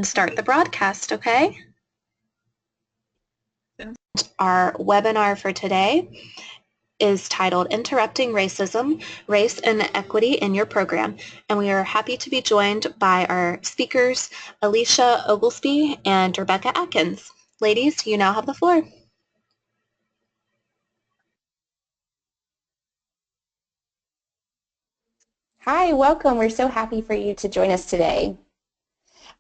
Start the broadcast, okay? Our webinar for today is titled Interrupting Racism, Race and Equity in Your Program, and we are happy to be joined by our speakers, Alicia Oglesby and Rebecca Atkins. Ladies, you now have the floor. Hi, welcome. We're so happy for you to join us today.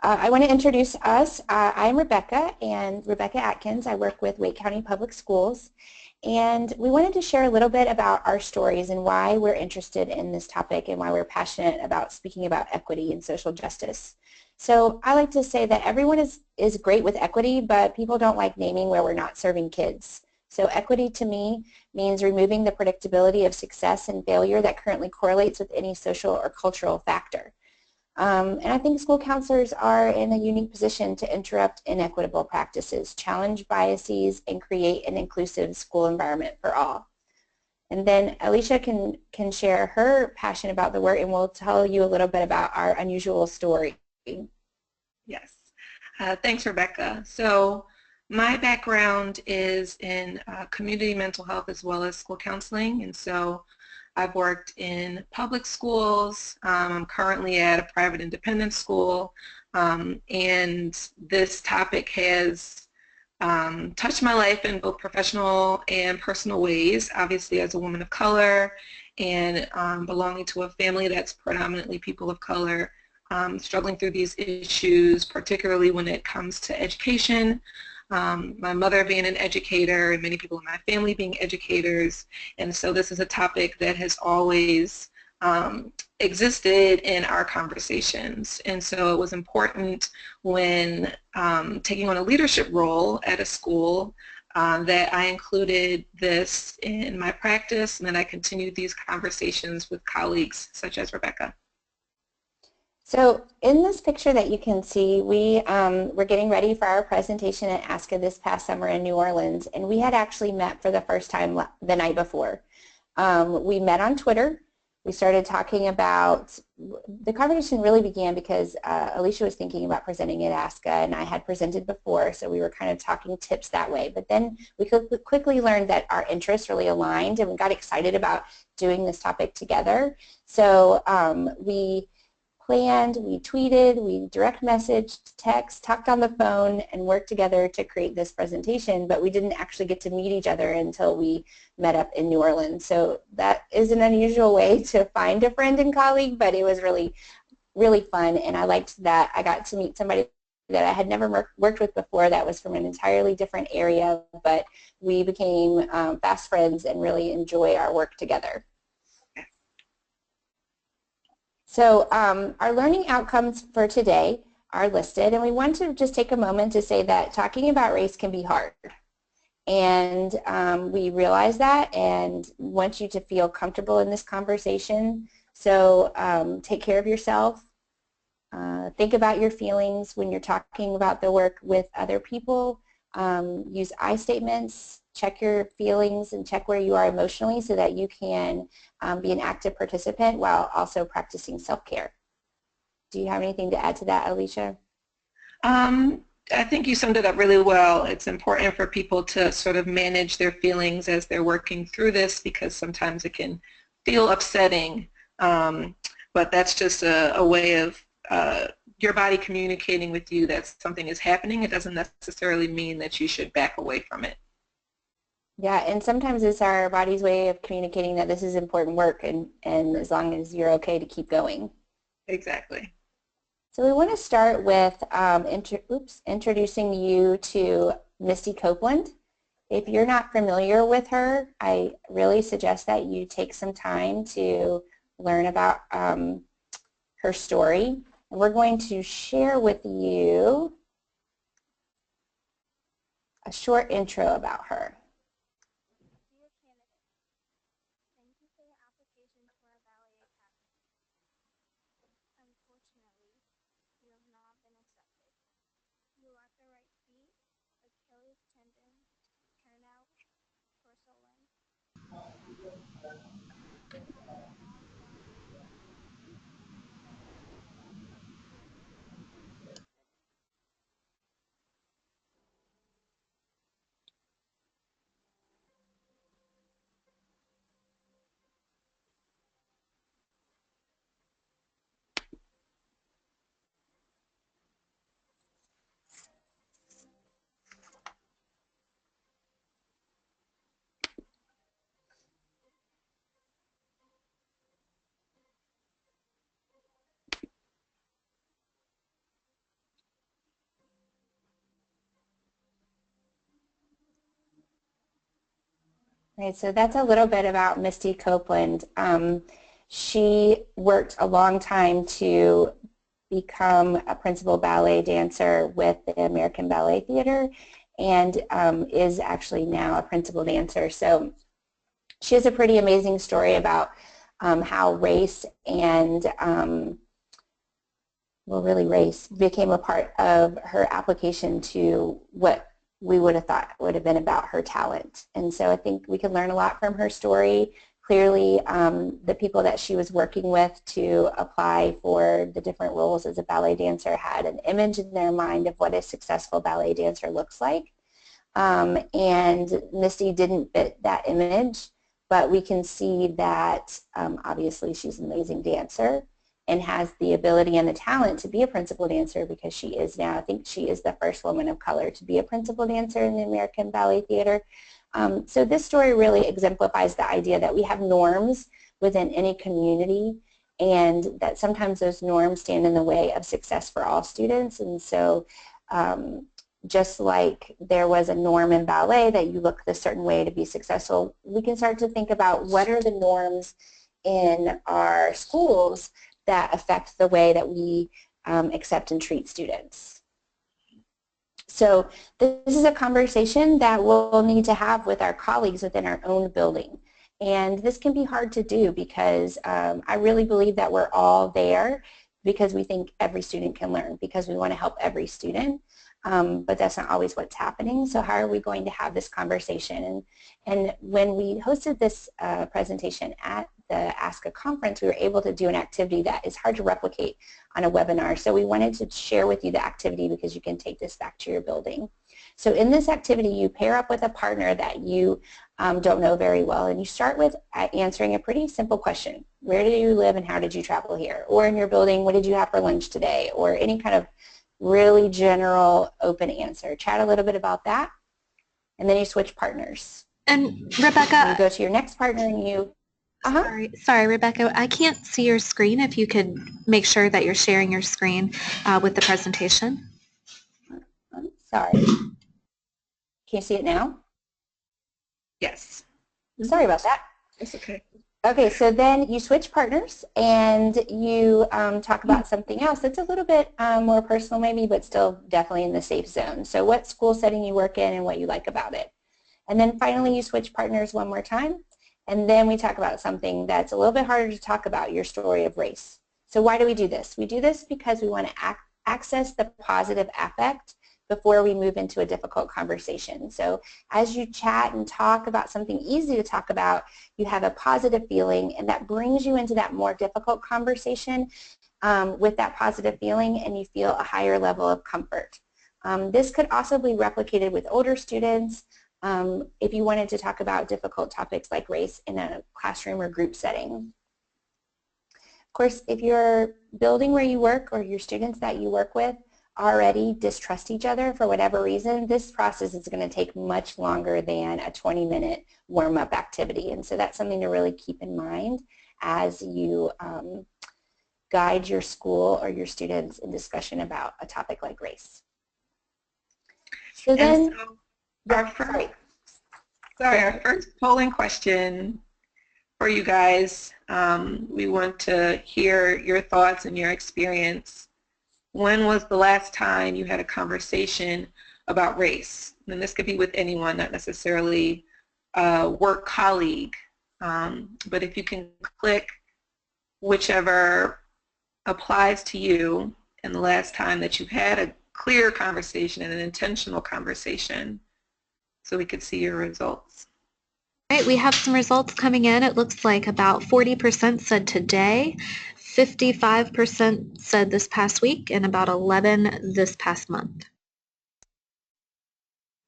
I want to introduce us. I'm Rebecca Atkins. I work with Wake County Public Schools, and we wanted to share a little bit about our stories and why we're interested in this topic and why we're passionate about speaking about equity and social justice. So I like to say that everyone is great with equity, but people don't like naming where we're not serving kids. So equity to me means removing the predictability of success and failure that currently correlates with any social or cultural factor. And I think school counselors are in a unique position to interrupt inequitable practices, challenge biases, and create an inclusive school environment for all. And then Alicia can share her passion about the work, and we'll tell you a little bit about our unusual story. Yes. Thanks, Rebecca. So my background is in community mental health as well as school counseling, and so I've worked in public schools. I'm currently at a private independent school, and this topic has touched my life in both professional and personal ways, obviously as a woman of color and belonging to a family that's predominantly people of color. Struggling through these issues, particularly when it comes to education. My mother being an educator and many people in my family being educators, and so this is a topic that has always existed in our conversations. And so it was important when taking on a leadership role at a school that I included this in my practice and that I continued these conversations with colleagues such as Rebecca. So in this picture that you can see, we're getting ready for our presentation at ASCA this past summer in New Orleans, and we had actually met for the first time the night before. We met on Twitter. We started talking about, the conversation really began because Alicia was thinking about presenting at ASCA, and I had presented before, so we were kind of talking tips that way. But then we quickly learned that our interests really aligned, and we got excited about doing this topic together. So we planned, we tweeted, we direct messaged, text, talked on the phone, and worked together to create this presentation, but we didn't actually get to meet each other until we met up in New Orleans. So that is an unusual way to find a friend and colleague, but it was really, really fun, and I liked that I got to meet somebody that I had never worked with before that was from an entirely different area, but we became fast friends and really enjoy our work together. So our learning outcomes for today are listed, and we want to just take a moment to say that talking about race can be hard. And we realize that and want you to feel comfortable in this conversation. So take care of yourself. Think about your feelings when you're talking about the work with other people. Use I statements. Check your feelings and check where you are emotionally so that you can be an active participant while also practicing self-care. Do you have anything to add to that, Alicia? I think you summed it up really well. It's important for people to sort of manage their feelings as they're working through this because sometimes it can feel upsetting, but that's just a way of your body communicating with you that something is happening. It doesn't necessarily mean that you should back away from it. Yeah, and sometimes it's our body's way of communicating that this is important work, and as long as you're okay to keep going. Exactly. So we want to start with introducing you to Misty Copeland. If you're not familiar with her, I really suggest that you take some time to learn about her story. And we're going to share with you a short intro about her. Right, so that's a little bit about Misty Copeland. She worked a long time to become a principal ballet dancer with the American Ballet Theater and is actually now a principal dancer. So she has a pretty amazing story about how race and, well, really race became a part of her application to what we would have thought would have been about her talent. And so I think we could learn a lot from her story. Clearly, the people that she was working with to apply for the different roles as a ballet dancer had an image in their mind of what a successful ballet dancer looks like. And Misty didn't fit that image, but we can see that obviously she's an amazing dancer and has the ability and the talent to be a principal dancer because she is now, I think she is the first woman of color to be a principal dancer in the American Ballet Theater. So this story really exemplifies the idea that we have norms within any community and that sometimes those norms stand in the way of success for all students. And so just like there was a norm in ballet that you look a certain way to be successful, we can start to think about what are the norms in our schools that affect the way that we accept and treat students. So this is a conversation that we'll need to have with our colleagues within our own building. And this can be hard to do because I really believe that we're all there because we think every student can learn, because we want to help every student. But that's not always what's happening. So how are we going to have this conversation? And when we hosted this presentation at the ASCA conference, we were able to do an activity that is hard to replicate on a webinar. So we wanted to share with you the activity because you can take this back to your building. So in this activity, you pair up with a partner that you don't know very well, and you start with answering a pretty simple question. Where do you live and how did you travel here? Or in your building, what did you have for lunch today? Or any kind of really general open answer. Chat a little bit about that, and then you switch partners. And Rebecca, you go to your next partner and you, sorry, Rebecca, I can't see your screen. If you could make sure that you're sharing your screen with the presentation. I'm sorry. Can you see it now? Yes. Sorry about that. It's okay. Okay, so then you switch partners and you talk about something else that's a little bit more personal maybe, but still definitely in the safe zone. So what school setting you work in and what you like about it. And then finally you switch partners one more time, and then we talk about something that's a little bit harder to talk about, your story of race. So why do we do this? We do this because we want to access the positive affect before we move into a difficult conversation. So as you chat and talk about something easy to talk about, you have a positive feeling, and that brings you into that more difficult conversation with that positive feeling, and you feel a higher level of comfort. This could also be replicated with older students if you wanted to talk about difficult topics like race in a classroom or group setting. Of course, if your building where you work or your students that you work with already distrust each other for whatever reason, this process is going to take much longer than a 20-minute warm-up activity. And so that's something to really keep in mind as you guide your school or your students in discussion about a topic like race. So then, our first polling question for you guys, we want to hear your thoughts and your experience. When was the last time you had a conversation about race? And this could be with anyone, not necessarily a work colleague, but if you can click whichever applies to you and the last time that you've had a clear conversation and an intentional conversation, so we could see your results. All right, we have some results coming in. It looks like about 40% said today, 55% said this past week, and about 11% this past month.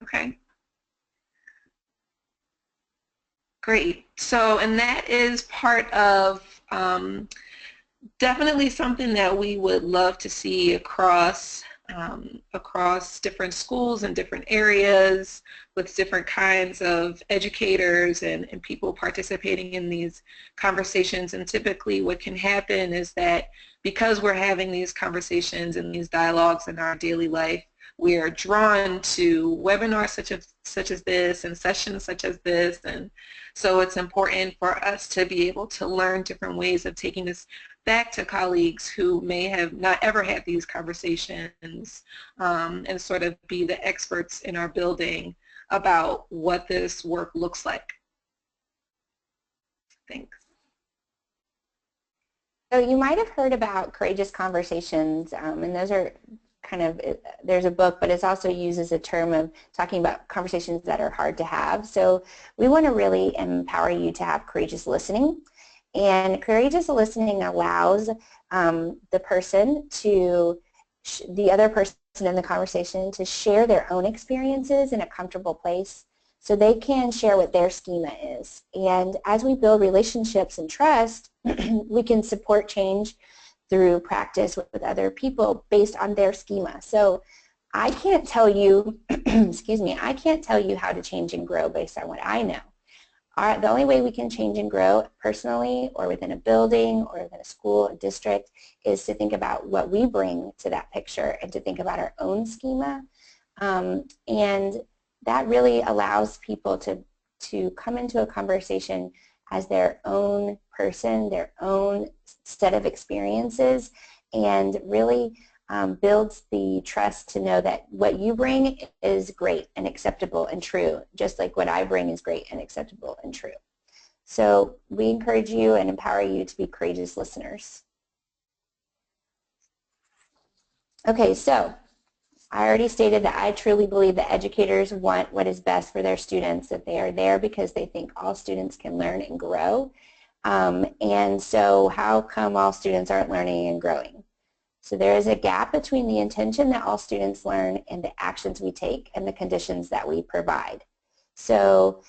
Okay. Great. So, and that is part of definitely something that we would love to see across different schools and different areas with different kinds of educators and people participating in these conversations. And typically what can happen is that because we're having these conversations and these dialogues in our daily life, we are drawn to webinars such as this and sessions such as this, and so it's important for us to be able to learn different ways of taking this back to colleagues who may have not ever had these conversations, and sort of be the experts in our building about what this work looks like. Thanks. So you might have heard about courageous conversations, and those are kind of, there's a book, but it's also used as a term of talking about conversations that are hard to have. So we want to really empower you to have courageous listening. And courageous listening allows the person to, the other person in the conversation to share their own experiences in a comfortable place so they can share what their schema is. And as we build relationships and trust, we can support change through practice with other people based on their schema. So I can't tell you, excuse me, I can't tell you how to change and grow based on what I know. The only way we can change and grow personally or within a building or within a school or district is to think about what we bring to that picture and to think about our own schema. And that really allows people to come into a conversation as their own person, their own set of experiences, and really builds the trust to know that what you bring is great and acceptable and true, just like what I bring is great and acceptable and true. So we encourage you and empower you to be courageous listeners. Okay, so I already stated that I truly believe that educators want what is best for their students, that they are there because they think all students can learn and grow. And so how come all students aren't learning and growing? So there is a gap between the intention that all students learn and the actions we take and the conditions that we provide. So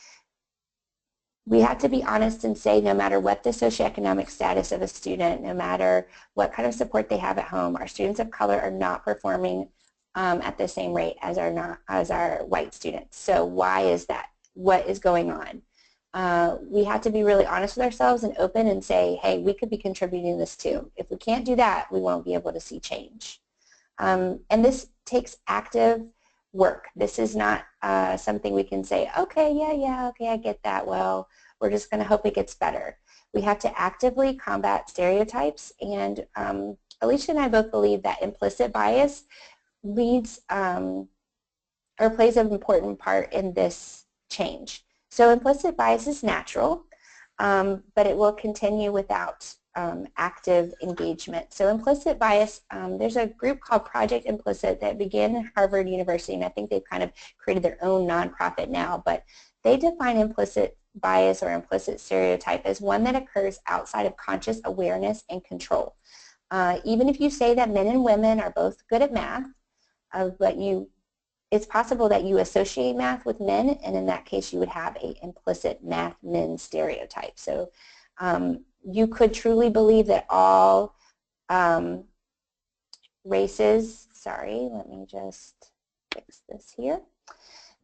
we have to be honest and say no matter what the socioeconomic status of a student, no matter what kind of support they have at home, our students of color are not performing at the same rate as our white students. So why is that? What is going on? We have to be really honest with ourselves and open and say, hey, we could be contributing this too. If we can't do that, we won't be able to see change. And this takes active work. This is not something we can say, okay, yeah, okay, I get that. Well, we're just going to hope it gets better. We have to actively combat stereotypes, and Alicia and I both believe that implicit bias leads or plays an important part in this change. So implicit bias is natural, but it will continue without active engagement. So implicit bias, there's a group called Project Implicit that began at Harvard University, and I think they've kind of created their own nonprofit now, but they define implicit bias or implicit stereotype as one that occurs outside of conscious awareness and control. Even if you say that men and women are both good at math, but it's possible that you associate math with men, and in that case you would have an implicit math men stereotype. So you could truly believe that all races, sorry, let me just fix this here,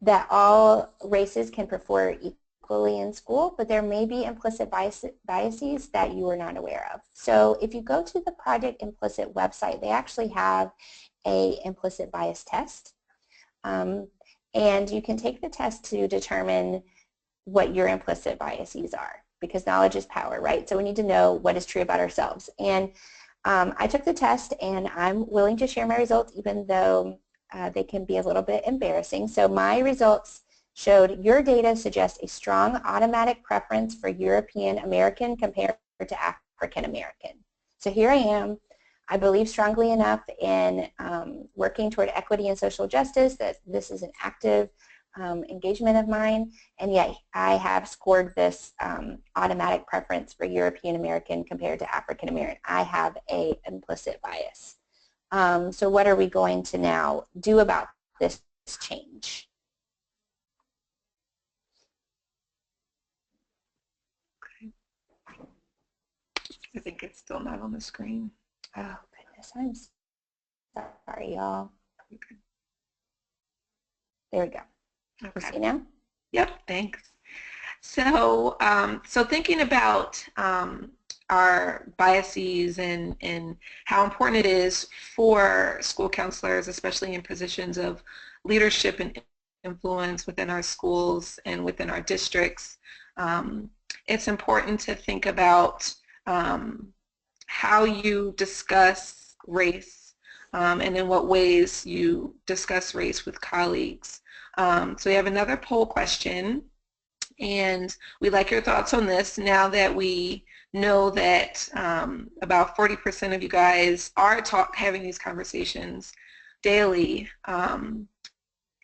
that all races can perform equally in school, but there may be implicit biases that you are not aware of. So if you go to the Project Implicit website, they actually have an implicit bias test. And you can take the test to determine what your implicit biases are, because knowledge is power, right? So we need to know what is true about ourselves. And I took the test, and I'm willing to share my results even though they can be a little bit embarrassing. So my results showed your data suggests a strong automatic preference for European American compared to African American. So here I am. I believe strongly enough in working toward equity and social justice that this is an active engagement of mine, and yet I have scored this automatic preference for European American compared to African American. I have an implicit bias. So what are we going to now do about this change? Okay. I think it's still not on the screen. Oh, goodness, I'm sorry, y'all. Okay. There we go. Okay. You see now? Yep, thanks. So, so thinking about our biases and how important it is for school counselors, especially in positions of leadership and influence within our schools and within our districts. It's important to think about how you discuss race and in what ways you discuss race with colleagues. So we have another poll question, and we'd like your thoughts on this now that we know that about 40% of you guys are having these conversations daily.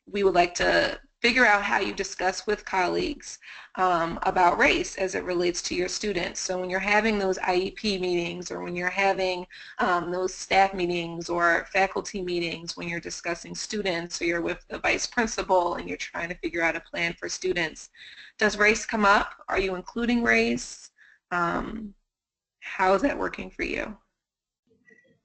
We would like to figure out how you discuss with colleagues about race as it relates to your students. So when you're having those IEP meetings, or when you're having those staff meetings or faculty meetings, when you're discussing students, or you're with the vice principal and you're trying to figure out a plan for students, does race come up? Are you including race? How is that working for you?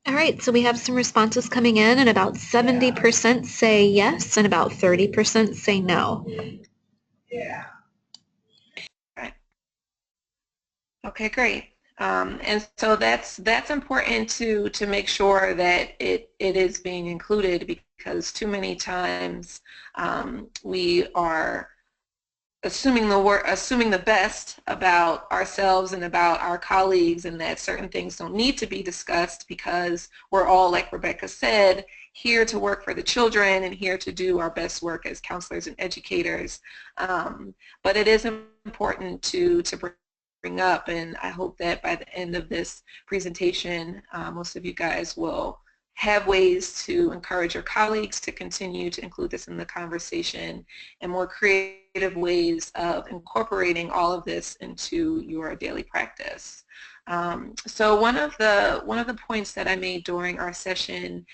All right, so we have some responses coming in, and about 70% say yes, and about 30% say no. Okay, great. And so that's important to make sure that it is being included, because too many times we are assuming the best about ourselves and about our colleagues, and that certain things don't need to be discussed because we're all, like Rebecca said, here to work for the children and here to do our best work as counselors and educators. But it is important to bring up, and I hope that by the end of this presentation, most of you guys will have ways to encourage your colleagues to continue to include this in the conversation, and more creative ways of incorporating all of this into your daily practice. So one of the points that I made during our session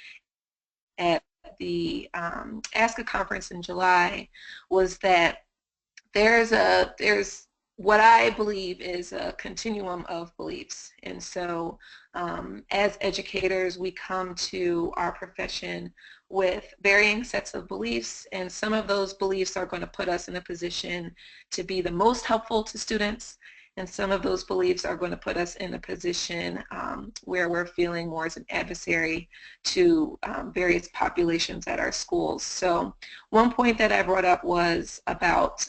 at the ASCA conference in July was that there's what I believe is a continuum of beliefs. And so as educators, we come to our profession with varying sets of beliefs, and some of those beliefs are going to put us in a position to be the most helpful to students, and some of those beliefs are going to put us in a position where we're feeling more as an adversary to various populations at our schools. So one point that I brought up was about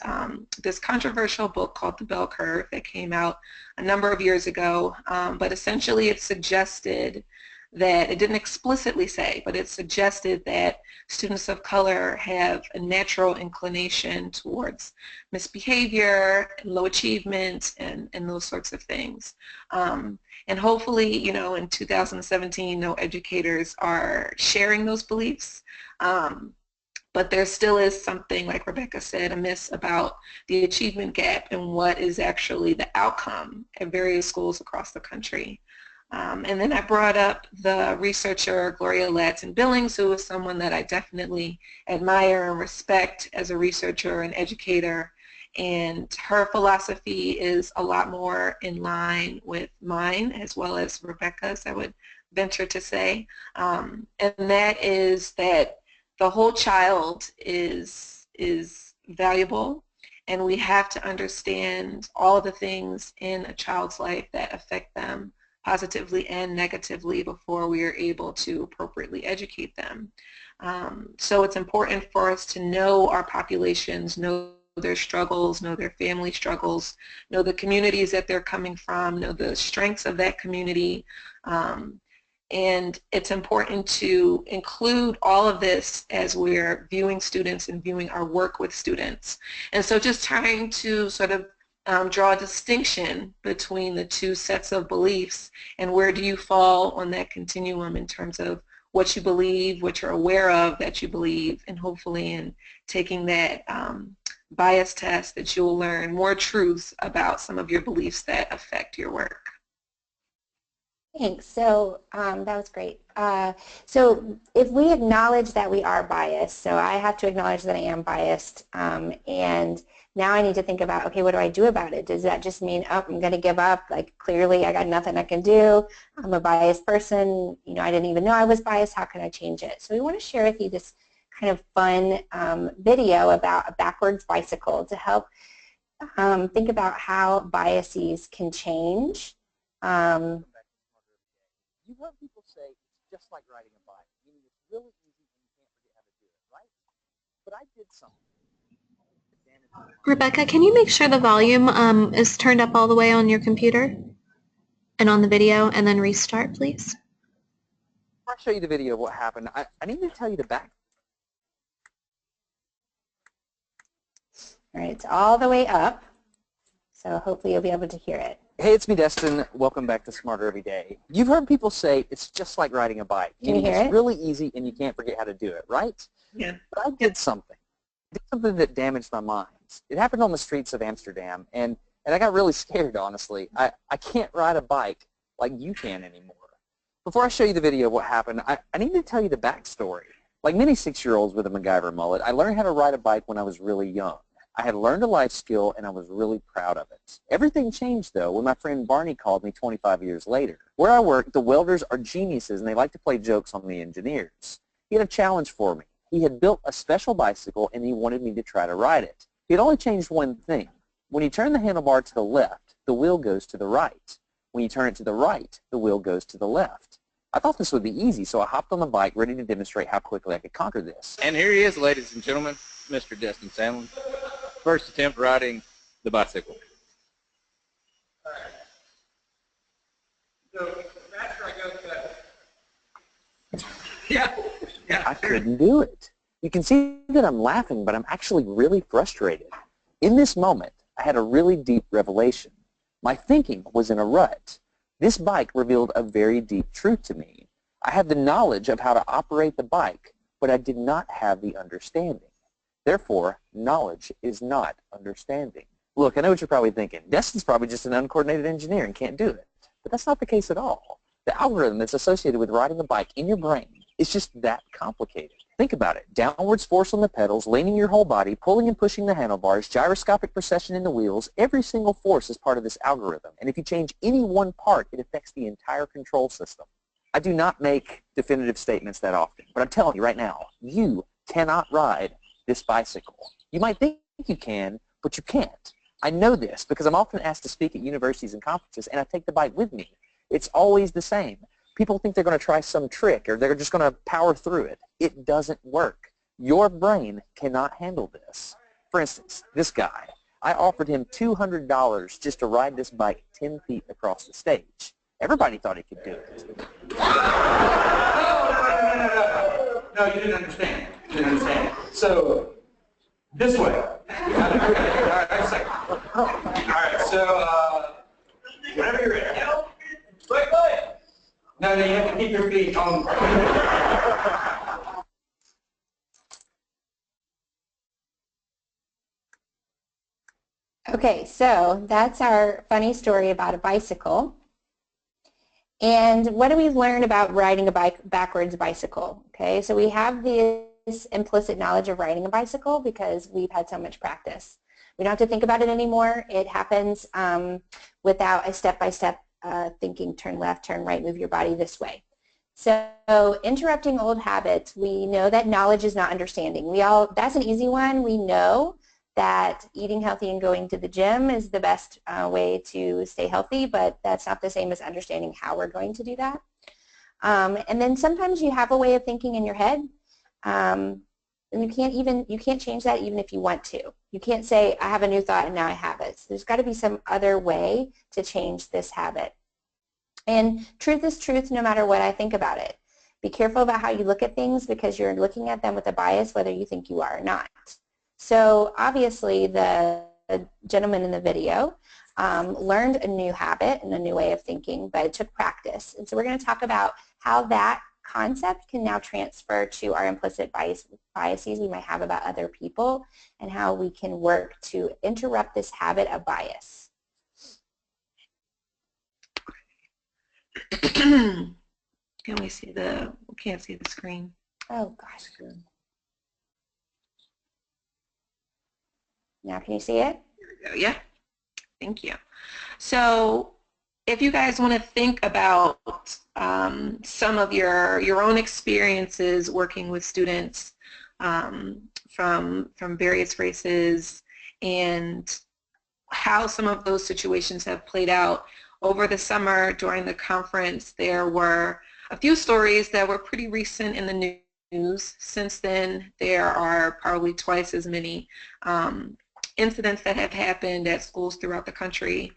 this controversial book called The Bell Curve that came out a number of years ago, but essentially it suggested that, it didn't explicitly say, but it suggested that students of color have a natural inclination towards misbehavior, low achievement, and those sorts of things. And hopefully, you know, in 2017, no educators are sharing those beliefs. But there still is something, like Rebecca said, amiss about the achievement gap and what is actually the outcome at various schools across the country. And then I brought up the researcher Gloria Ladson-Billings, who is someone that I definitely admire and respect as a researcher and educator. And her philosophy is a lot more in line with mine, as well as Rebecca's, I would venture to say. And that is that the whole child is valuable, and we have to understand all the things in a child's life that affect them positively and negatively before we are able to appropriately educate them. So it's important for us to know our populations, know their struggles, know their family struggles, know the communities that they're coming from, know the strengths of that community. And it's important to include all of this as we're viewing students and viewing our work with students. And so just trying to sort of draw a distinction between the two sets of beliefs, and where do you fall on that continuum in terms of what you believe, what you're aware of that you believe, and hopefully in taking that bias test that you'll learn more truths about some of your beliefs that affect your work. Thanks. So that was great. So if we acknowledge that we are biased, so I have to acknowledge that I am biased, and now I need to think about, okay, what do I do about it? Does that just mean, oh, I'm going to give up? Like, clearly I got nothing I can do. I'm a biased person. You know, I didn't even know I was biased. How can I change it? So we want to share with you this kind of fun video about a backwards bicycle to help think about how biases can change You've heard people say it's just like riding a bike, meaning it's really easy and you can't forget how to do it, right? But I did something. Rebecca, can you make sure the volume is turned up all the way on your computer and on the video, and then restart, please? Before I show you the video of what happened, I need to tell you the back. All right, it's all the way up, so hopefully you'll be able to hear it. Hey, it's me, Destin. Welcome back to Smarter Every Day. You've heard people say it's just like riding a bike. Can you hear it's it? really easy and you can't forget how to do it, right? Yeah. But I did something. I did something that damaged my mind. It happened on the streets of Amsterdam, and I got really scared, honestly. I can't ride a bike like you can anymore. Before I show you the video of what happened, I need to tell you the backstory. Like many 6-year-olds with a MacGyver mullet, I learned how to ride a bike when I was really young. I had learned a life skill, and I was really proud of it. Everything changed, though, when my friend Barney called me 25 years later. Where I work, the welders are geniuses, and they like to play jokes on the engineers. He had a challenge for me. He had built a special bicycle, and he wanted me to try to ride it. He had only changed one thing. When you turn the handlebar to the left, the wheel goes to the right. When you turn it to the right, the wheel goes to the left. I thought this would be easy, so I hopped on the bike ready to demonstrate how quickly I could conquer this. And here he is, ladies and gentlemen, Mr. Destin Sandlin. First attempt riding the bicycle. All right. So the faster I go, the better. Yeah. I couldn't do it. You can see that I'm laughing, but I'm actually really frustrated. In this moment, I had a really deep revelation. My thinking was in a rut. This bike revealed a very deep truth to me. I had the knowledge of how to operate the bike, but I did not have the understanding. Therefore, knowledge is not understanding. Look, I know what you're probably thinking. Destin's probably just an uncoordinated engineer and can't do it. But that's not the case at all. The algorithm that's associated with riding a bike in your brain is just that complicated. Think about it. Downwards force on the pedals, leaning your whole body, pulling and pushing the handlebars, gyroscopic precession in the wheels, every single force is part of this algorithm. And if you change any one part, it affects the entire control system. I do not make definitive statements that often, but I'm telling you right now, you cannot ride this bicycle. You might think you can, but you can't. I know this because I'm often asked to speak at universities and conferences, and I take the bike with me. It's always the same. People think they're going to try some trick or they're just going to power through it. It doesn't work. Your brain cannot handle this. For instance, this guy, I offered him $200 just to ride this bike 10 feet across the stage. Everybody thought he could do it. No, you didn't understand. You didn't understand. So, this way. Okay, all right, wait a second. All right, so, whenever you're ready. Wait. No, you have to keep your feet on. Okay, so that's our funny story about a bicycle. And what do we learn about riding a backwards bicycle? Okay, so we have this implicit knowledge of riding a bicycle because we've had so much practice. We don't have to think about it anymore. It happens without a step-by-step thinking, turn left, turn right, move your body this way. So interrupting old habits, we know that knowledge is not understanding. That's an easy one. We know that eating healthy and going to the gym is the best way to stay healthy, but that's not the same as understanding how we're going to do that. And then sometimes you have a way of thinking in your head, and you can't change that even if you want to. You can't say, I have a new thought and now I have it. So there's got to be some other way to change this habit. And truth is truth no matter what I think about it. Be careful about how you look at things because you're looking at them with a bias whether you think you are or not. So obviously the gentleman in the video learned a new habit and a new way of thinking, but it took practice. And so we're going to talk about how that concept can now transfer to our implicit biases we might have about other people and how we can work to interrupt this habit of bias. Can we see we can't see the screen. Oh gosh. Now can you see it? Here we go, yeah. Thank you. So if you guys want to think about some of your own experiences working with students from various races and how some of those situations have played out over the summer during the conference, there were a few stories that were pretty recent in the news. Since then, there are probably twice as many incidents that have happened at schools throughout the country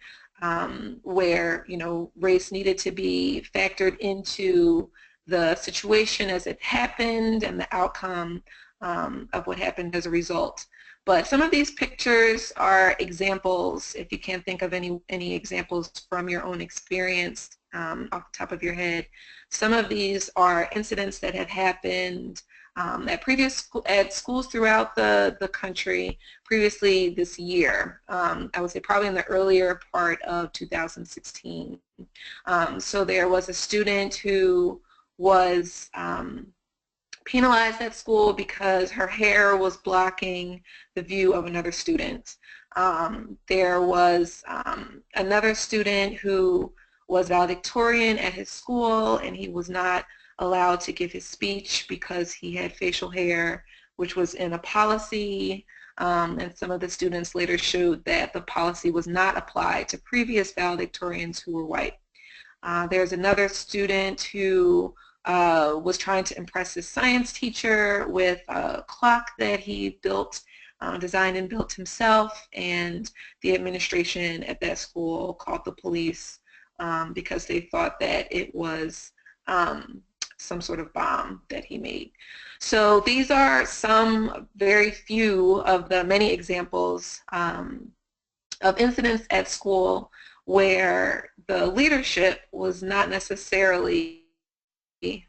where, you know, race needed to be factored into the situation as it happened and the outcome of what happened as a result. But some of these pictures are examples, if you can't think of any examples from your own experience off the top of your head. Some of these are incidents that have happened at schools throughout the country previously this year. I would say probably in the earlier part of 2016. So there was a student who was penalized at school because her hair was blocking the view of another student. There was another student who was valedictorian at his school, and he was not allowed to give his speech because he had facial hair, which was in a policy, and some of the students later showed that the policy was not applied to previous valedictorians who were white. There's another student who was trying to impress his science teacher with a clock that he built, designed and built himself, and the administration at that school called the police because they thought that it was some sort of bomb that he made. So these are some very few of the many examples of incidents at school where the leadership was not necessarily,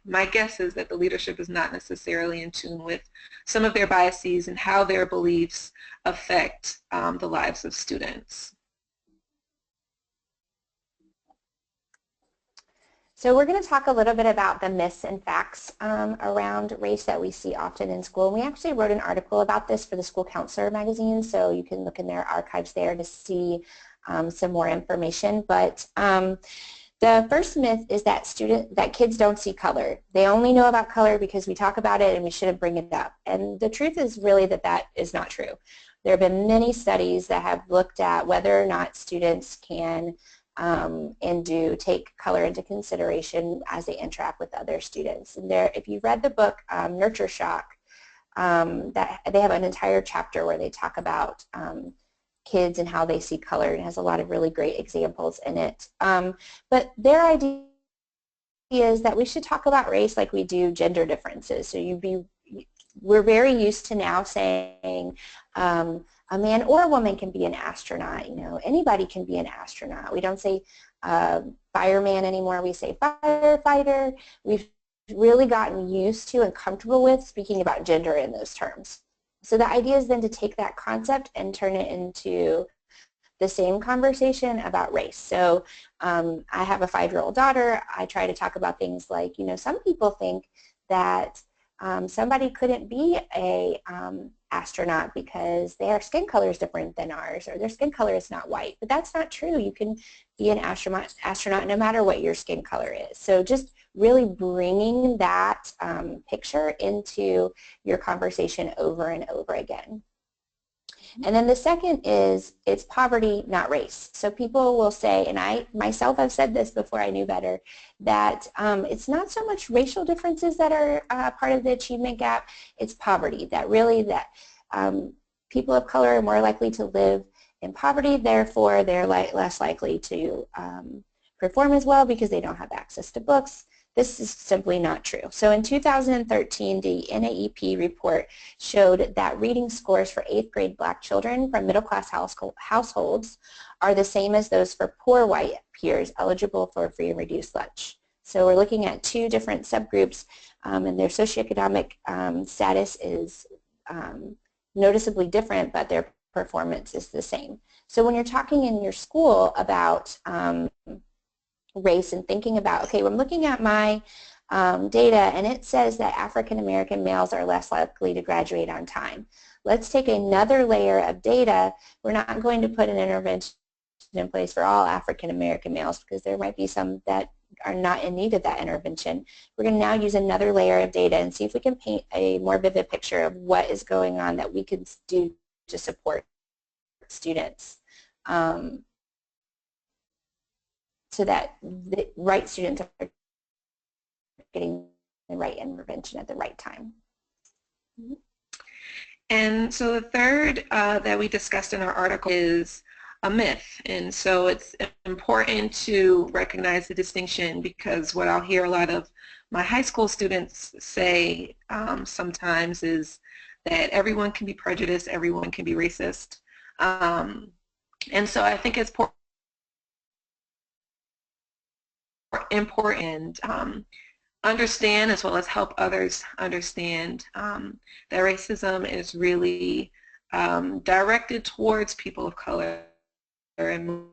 my guess is that the leadership is not necessarily in tune with some of their biases and how their beliefs affect the lives of students. So we're going to talk a little bit about the myths and facts around race that we see often in school. And we actually wrote an article about this for the School Counselor magazine, so you can look in their archives there to see some more information. But the first myth is that kids don't see color. They only know about color because we talk about it and we shouldn't bring it up. And the truth is really that is not true. There have been many studies that have looked at whether or not students can and do take color into consideration as they interact with other students. And there, if you've read the book Nurture Shock, that they have an entire chapter where they talk about kids and how they see color, and it has a lot of really great examples in it. But their idea is that we should talk about race like we do gender differences. So we're very used to now saying a man or a woman can be an astronaut. You know, anybody can be an astronaut. We don't say fireman anymore. We say firefighter. We've really gotten used to and comfortable with speaking about gender in those terms. So the idea is then to take that concept and turn it into the same conversation about race. So I have a 5-year-old daughter. I try to talk about things like, you know, some people think that somebody couldn't be a astronaut because their skin color is different than ours, or their skin color is not white. But that's not true. You can be an astronaut no matter what your skin color is. So just really bringing that picture into your conversation over and over again. And then the second is it's poverty, not race. So people will say, and I myself have said this before I knew better, that it's not so much racial differences that are part of the achievement gap, it's poverty. That really people of color are more likely to live in poverty, therefore they're less likely to perform as well because they don't have access to books. This is simply not true. So in 2013, the NAEP report showed that reading scores for 8th grade black children from middle-class households are the same as those for poor white peers eligible for free and reduced lunch. So we're looking at two different subgroups, and their socioeconomic status is noticeably different, but their performance is the same. So when you're talking in your school about race and thinking about, okay, I'm looking at my data and it says that African American males are less likely to graduate on time. Let's take another layer of data. We're not going to put an intervention in place for all African American males because there might be some that are not in need of that intervention. We're going to now use another layer of data and see if we can paint a more vivid picture of what is going on that we can do to support students. so that the right students are getting the right intervention at the right time. And so the third that we discussed in our article is a myth. And so it's important to recognize the distinction, because what I'll hear a lot of my high school students say sometimes is that everyone can be prejudiced, everyone can be racist. And so I think it's important understand, as well as help others understand, that racism is really directed towards people of color, and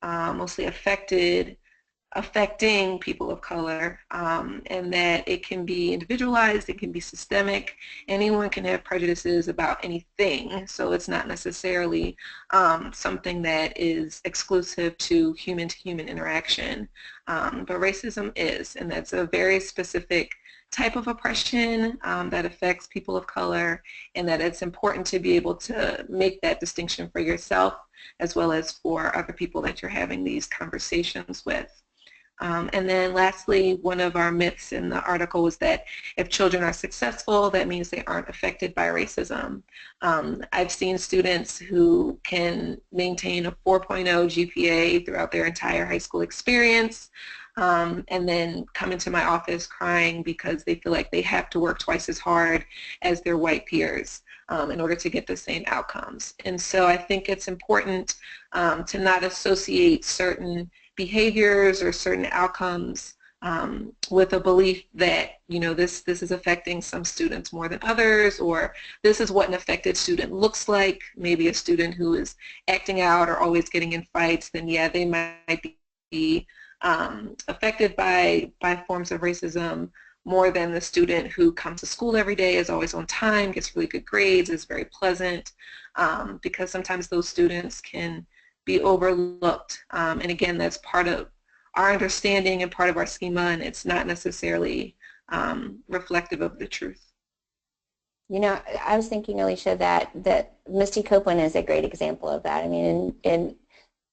mostly affecting people of color, and that it can be individualized, it can be systemic. Anyone can have prejudices about anything, so it's not necessarily something that is exclusive to human interaction. But racism is, and that's a very specific type of oppression that affects people of color, and that it's important to be able to make that distinction for yourself as well as for other people that you're having these conversations with. And then lastly, one of our myths in the article was that if children are successful, that means they aren't affected by racism. I've seen students who can maintain a 4.0 GPA throughout their entire high school experience, and then come into my office crying because they feel like they have to work twice as hard as their white peers in order to get the same outcomes. And so I think it's important to not associate certain behaviors or certain outcomes with a belief that, you know, this is affecting some students more than others, or this is what an affected student looks like. Maybe a student who is acting out or always getting in fights, then yeah, they might be affected by forms of racism more than the student who comes to school every day, is always on time, gets really good grades, is very pleasant, because sometimes those students can be overlooked. And again, that's part of our understanding and part of our schema, and it's not necessarily reflective of the truth. You know, I was thinking, Alicia, that Misty Copeland is a great example of that. I mean, and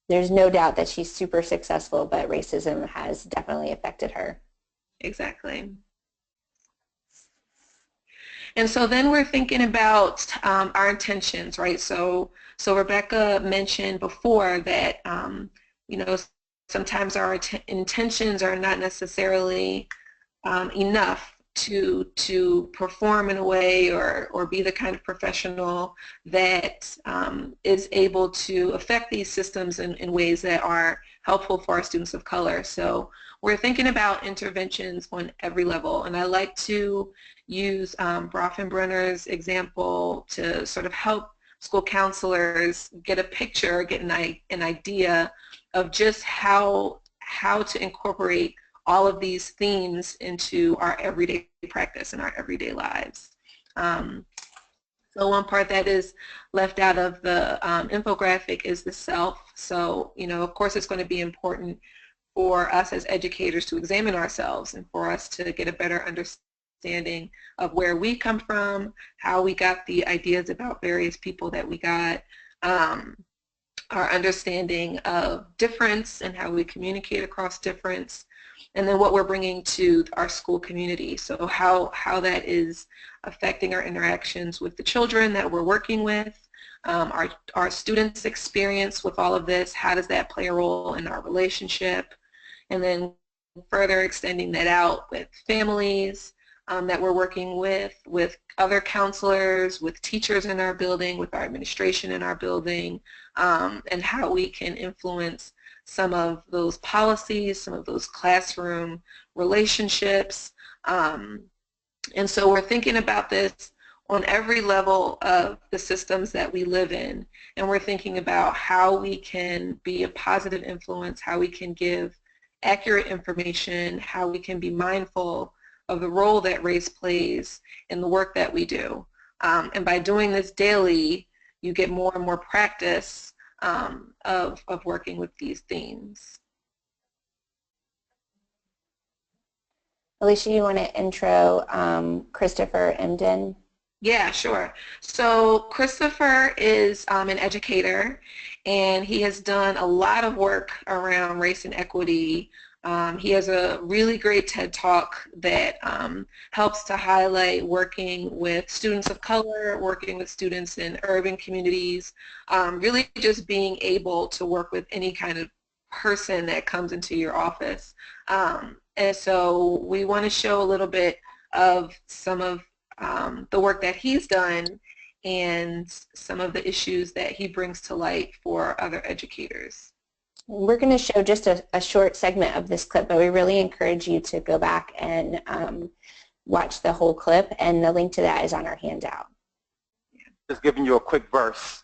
there's no doubt that she's super successful, but racism has definitely affected her. Exactly. And so then we're thinking about our intentions, right? So Rebecca mentioned before that, you know, sometimes our intentions are not necessarily enough to perform in a way or be the kind of professional that is able to affect these systems in ways that are helpful for our students of color. So we're thinking about interventions on every level, and I like to use Brofenbrenner's example to sort of help school counselors get a picture, get an idea of just how to incorporate all of these themes into our everyday practice and our everyday lives. So one part that is left out of the infographic is the self. So, you know, of course it's going to be important for us as educators to examine ourselves and for us to get a better understanding of where we come from, how we got the ideas about various people that we got, our understanding of difference and how we communicate across difference, and then what we're bringing to our school community. So how that is affecting our interactions with the children that we're working with, our students' experience with all of this, how does that play a role in our relationship, and then further extending that out with families that we're working with other counselors, with teachers in our building, with our administration in our building, and how we can influence some of those policies, some of those classroom relationships. And so we're thinking about this on every level of the systems that we live in, and we're thinking about how we can be a positive influence, how we can give accurate information, how we can be mindful of the role that race plays in the work that we do. And by doing this daily, you get more and more practice of working with these themes. Alicia, you want to intro Christopher Emden? Yeah, sure. So Christopher is an educator, and he has done a lot of work around race and equity. He has a really great TED Talk that helps to highlight working with students of color, working with students in urban communities, really just being able to work with any kind of person that comes into your office. And so we want to show a little bit of some of the work that he's done and some of the issues that he brings to light for other educators. We're going to show just a short segment of this clip, but we really encourage you to go back and watch the whole clip, and the link to that is on our handout. Just giving you a quick verse,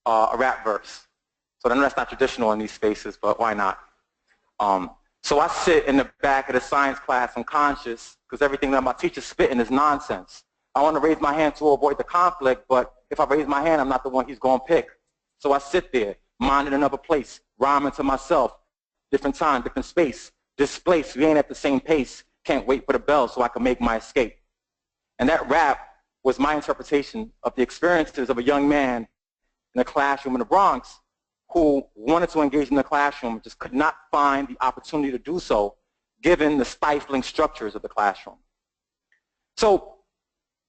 a rap verse. So I know that's not traditional in these spaces, but why not? So I sit in the back of the science class, I'm conscious, because everything that my teacher's spitting is nonsense. I want to raise my hand to avoid the conflict, but if I raise my hand, I'm not the one he's going to pick. So I sit there, minding another place, rhyming to myself, different time, different space, displaced, we ain't at the same pace, can't wait for the bell so I can make my escape. And that rap was my interpretation of the experiences of a young man in a classroom in the Bronx who wanted to engage in the classroom, just could not find the opportunity to do so given the stifling structures of the classroom. So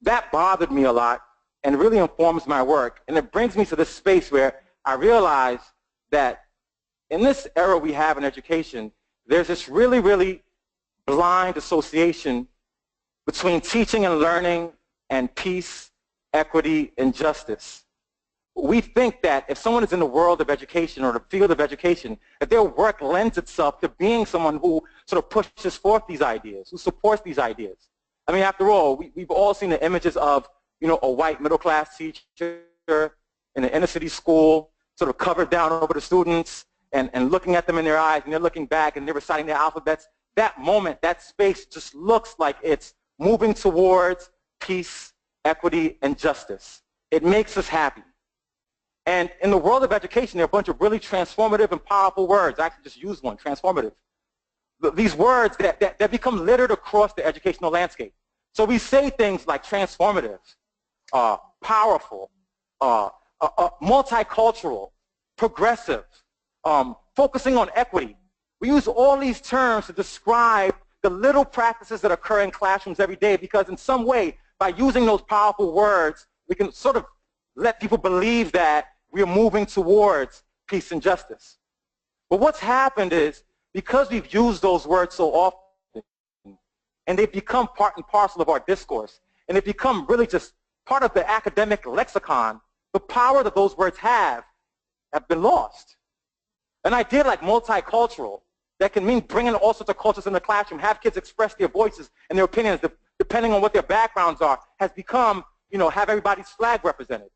that bothered me a lot and really informs my work. And it brings me to this space where I realize that in this era we have in education, there's this really, really blind association between teaching and learning and peace, equity, and justice. We think that if someone is in the world of education or the field of education, that their work lends itself to being someone who sort of pushes forth these ideas, who supports these ideas. I mean, after all, we've all seen the images of, you know, a white middle-class teacher in an inner-city school, sort of covered down over the students and looking at them in their eyes, and they're looking back and they're reciting their alphabets. That moment, that space just looks like it's moving towards peace, equity, and justice. It makes us happy. And in the world of education, there are a bunch of really transformative and powerful words. I actually just used one, transformative. These words that become littered across the educational landscape. So we say things like transformative, powerful, multicultural, progressive, focusing on equity. We use all these terms to describe the little practices that occur in classrooms every day, because in some way, by using those powerful words, we can sort of let people believe that we are moving towards peace and justice. But what's happened is, because we've used those words so often, and they've become part and parcel of our discourse, and they've become really just part of the academic lexicon, the power that those words have been lost. An idea like multicultural, that can mean bringing all sorts of cultures in the classroom, have kids express their voices and their opinions depending on what their backgrounds are, has become, you know, have everybody's flag represented.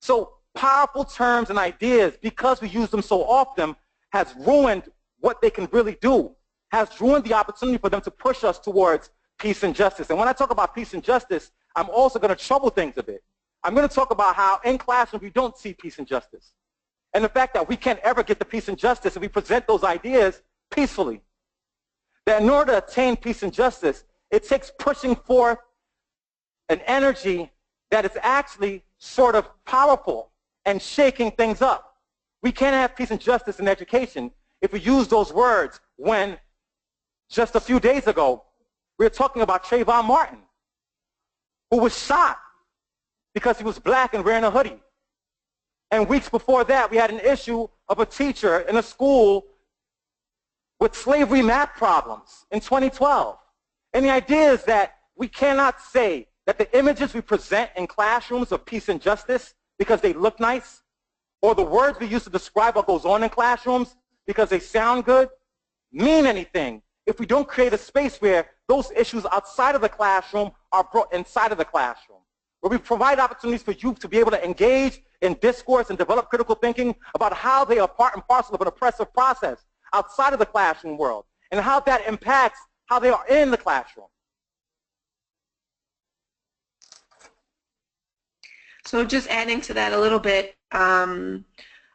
So powerful terms and ideas, because we use them so often, has ruined what they can really do, has ruined the opportunity for them to push us towards peace and justice. And when I talk about peace and justice, I'm also going to trouble things a bit. I'm going to talk about how in classrooms we don't see peace and justice. And the fact that we can't ever get to peace and justice if we present those ideas peacefully. That in order to attain peace and justice, it takes pushing forth an energy that is actually sort of powerful and shaking things up. We can't have peace and justice in education if we use those words when just a few days ago we were talking about Trayvon Martin, who was shot because he was black and wearing a hoodie. And weeks before that, we had an issue of a teacher in a school with slavery math problems in 2012. And the idea is that we cannot say that the images we present in classrooms of peace and justice because they look nice, or the words we use to describe what goes on in classrooms because they sound good, mean anything if we don't create a space where those issues outside of the classroom are brought inside of the classroom, where we provide opportunities for youth to be able to engage in discourse and develop critical thinking about how they are part and parcel of an oppressive process outside of the classroom world, and how that impacts how they are in the classroom. So just adding to that a little bit, I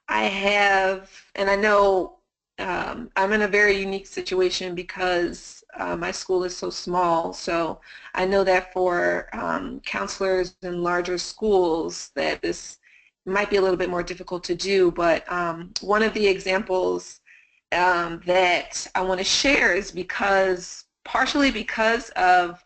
have, and I know I'm in a very unique situation because my school is so small. So I know that for counselors in larger schools that this might be a little bit more difficult to do. But one of the examples that I want to share is partially because of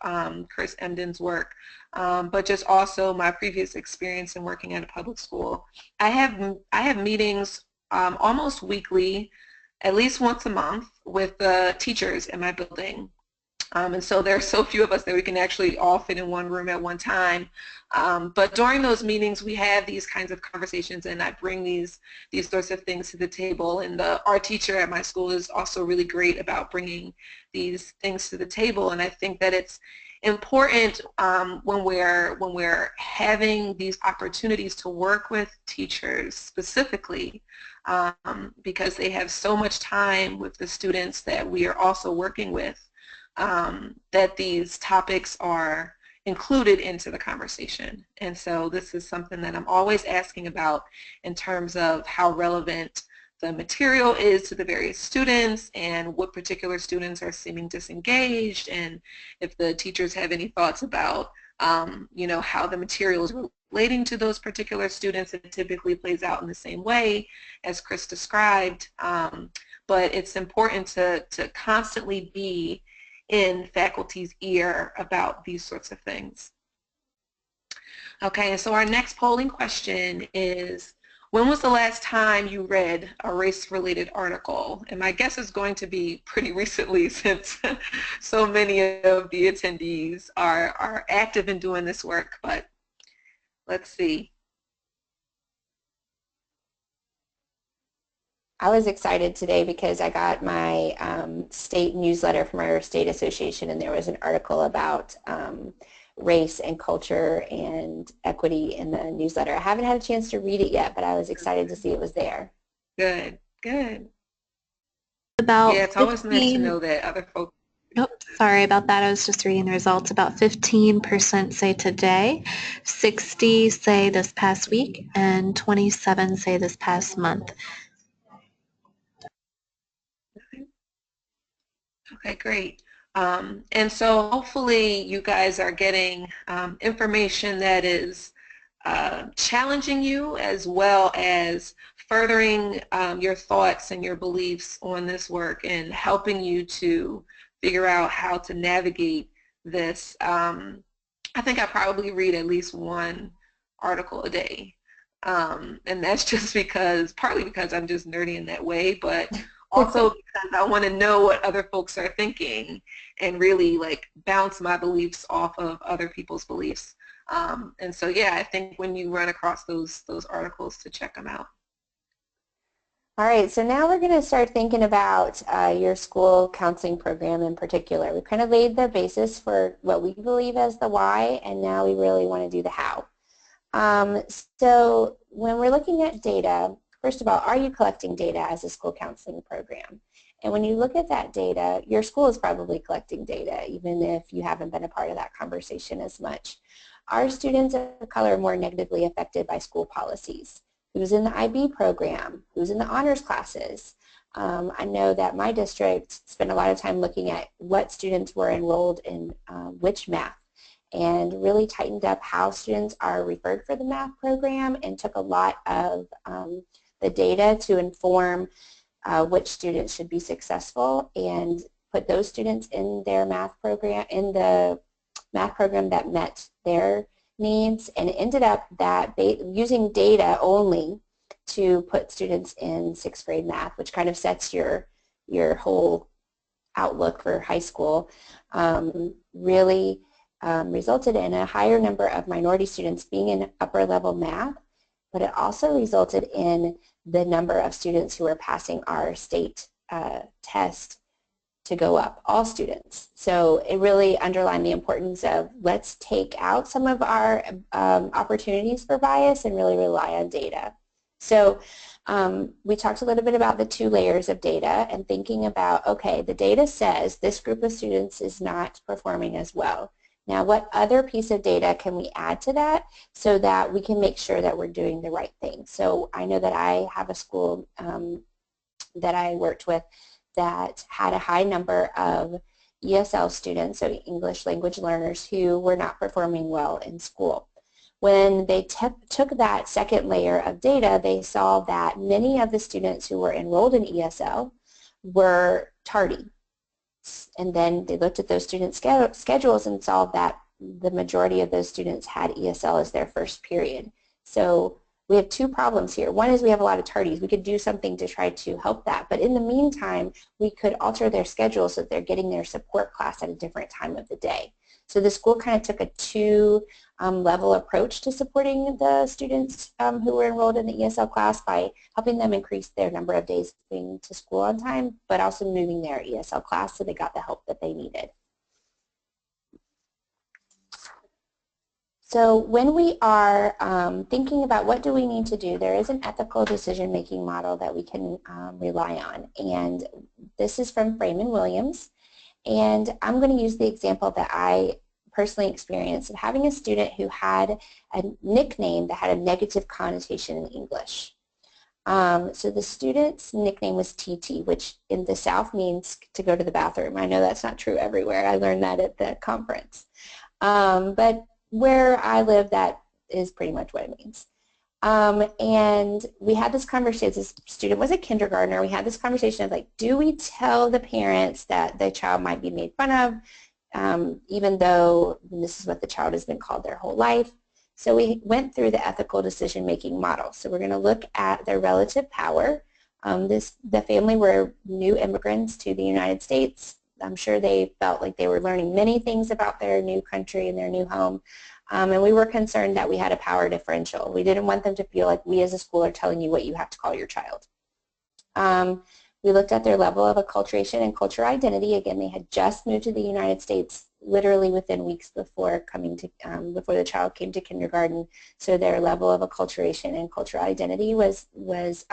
Chris Emden's work, but just also my previous experience in working at a public school. I have meetings almost weekly, at least once a month, with the teachers in my building. And so there are so few of us that we can actually all fit in one room at one time. But during those meetings, we have these kinds of conversations, and I bring these sorts of things to the table. And our teacher at my school is also really great about bringing these things to the table. And I think that it's important when we're having these opportunities to work with teachers specifically, because they have so much time with the students that we are also working with, that these topics are included into the conversation. And so this is something that I'm always asking about in terms of how relevant the material is to the various students and what particular students are seeming disengaged, and if the teachers have any thoughts about how the material is relating to those particular students. It typically plays out in the same way as Chris described, but it's important to constantly be in faculty's ear about these sorts of things. Okay, so our next polling question is, when was the last time you read a race-related article? And my guess is going to be pretty recently, since so many of the attendees are active in doing this work, but let's see. I was excited today because I got my state newsletter from our state association, and there was an article about race and culture and equity in the newsletter. I haven't had a chance to read it yet, but I was excited to see it was there. Good, good. About yeah, it's always nice to know that other folks. Oh, sorry about that. I was just reading the results. About 15% say today, 60 say this past week, and 27 say this past month. Okay, great. And so hopefully you guys are getting information that is challenging you, as well as furthering your thoughts and your beliefs on this work, and helping you to figure out how to navigate this. I think I probably read at least one article a day. And that's just partly because I'm just nerdy in that way, but also because I want to know what other folks are thinking and really bounce my beliefs off of other people's beliefs. And so, yeah, I think when you run across those articles, to check them out. All right, so now we're going to start thinking about your school counseling program in particular. We've kind of laid the basis for what we believe as the why, and now we really want to do the how. So when we're looking at data, first of all, are you collecting data as a school counseling program? And when you look at that data, your school is probably collecting data, even if you haven't been a part of that conversation as much. Are students of color more negatively affected by school policies? Who's in the IB program? Who's in the honors classes? I know that my district spent a lot of time looking at what students were enrolled in which math, and really tightened up how students are referred for the math program, and took a lot of the data to inform which students should be successful, and put those students in their math program, in the math program that met their needs. And it ended up that using data only to put students in 6th grade math, which kind of sets your whole outlook for high school, really resulted in a higher number of minority students being in upper level math, but it also resulted in the number of students who are passing our state test to go up, all students. So it really underlined the importance of, let's take out some of our opportunities for bias and really rely on data. So we talked a little bit about the 2 layers of data, and thinking about, okay, the data says this group of students is not performing as well. Now, what other piece of data can we add to that so that we can make sure that we're doing the right thing? So I know that I have a school that I worked with that had a high number of ESL students, so English language learners, who were not performing well in school. When they took that second layer of data, they saw that many of the students who were enrolled in ESL were tardy. And then they looked at those student schedules and saw that the majority of those students had ESL as their first period. So we have two problems here. One is we have a lot of tardies. We could do something to try to help that. But in the meantime, we could alter their schedule so that they're getting their support class at a different time of the day. So the school kind of took a two-level approach to supporting the students who were enrolled in the ESL class by helping them increase their number of days being to school on time, but also moving their ESL class so they got the help that they needed. So when we are thinking about what do we need to do, there is an ethical decision-making model that we can rely on. And this is from Freeman Williams. And I'm going to use the example that I personally experienced of having a student who had a nickname that had a negative connotation in English. So the student's nickname was TT, which in the South means to go to the bathroom. I know that's not true everywhere. I learned that at the conference. But where I live, that is pretty much what it means. And we had this conversation. This student was a kindergartner. We had this conversation of like, do we tell the parents that the child might be made fun of, even though this is what the child has been called their whole life? So we went through the ethical decision-making model. So we're going to look at their relative power. The family were new immigrants to the United States. I'm sure they felt like they were learning many things about their new country and their new home. And we were concerned that we had a power differential. We didn't want them to feel like we as a school are telling you what you have to call your child. We looked at their level of acculturation and cultural identity. Again, they had just moved to the United States literally within weeks before coming to, before the child came to kindergarten. So their level of acculturation and cultural identity was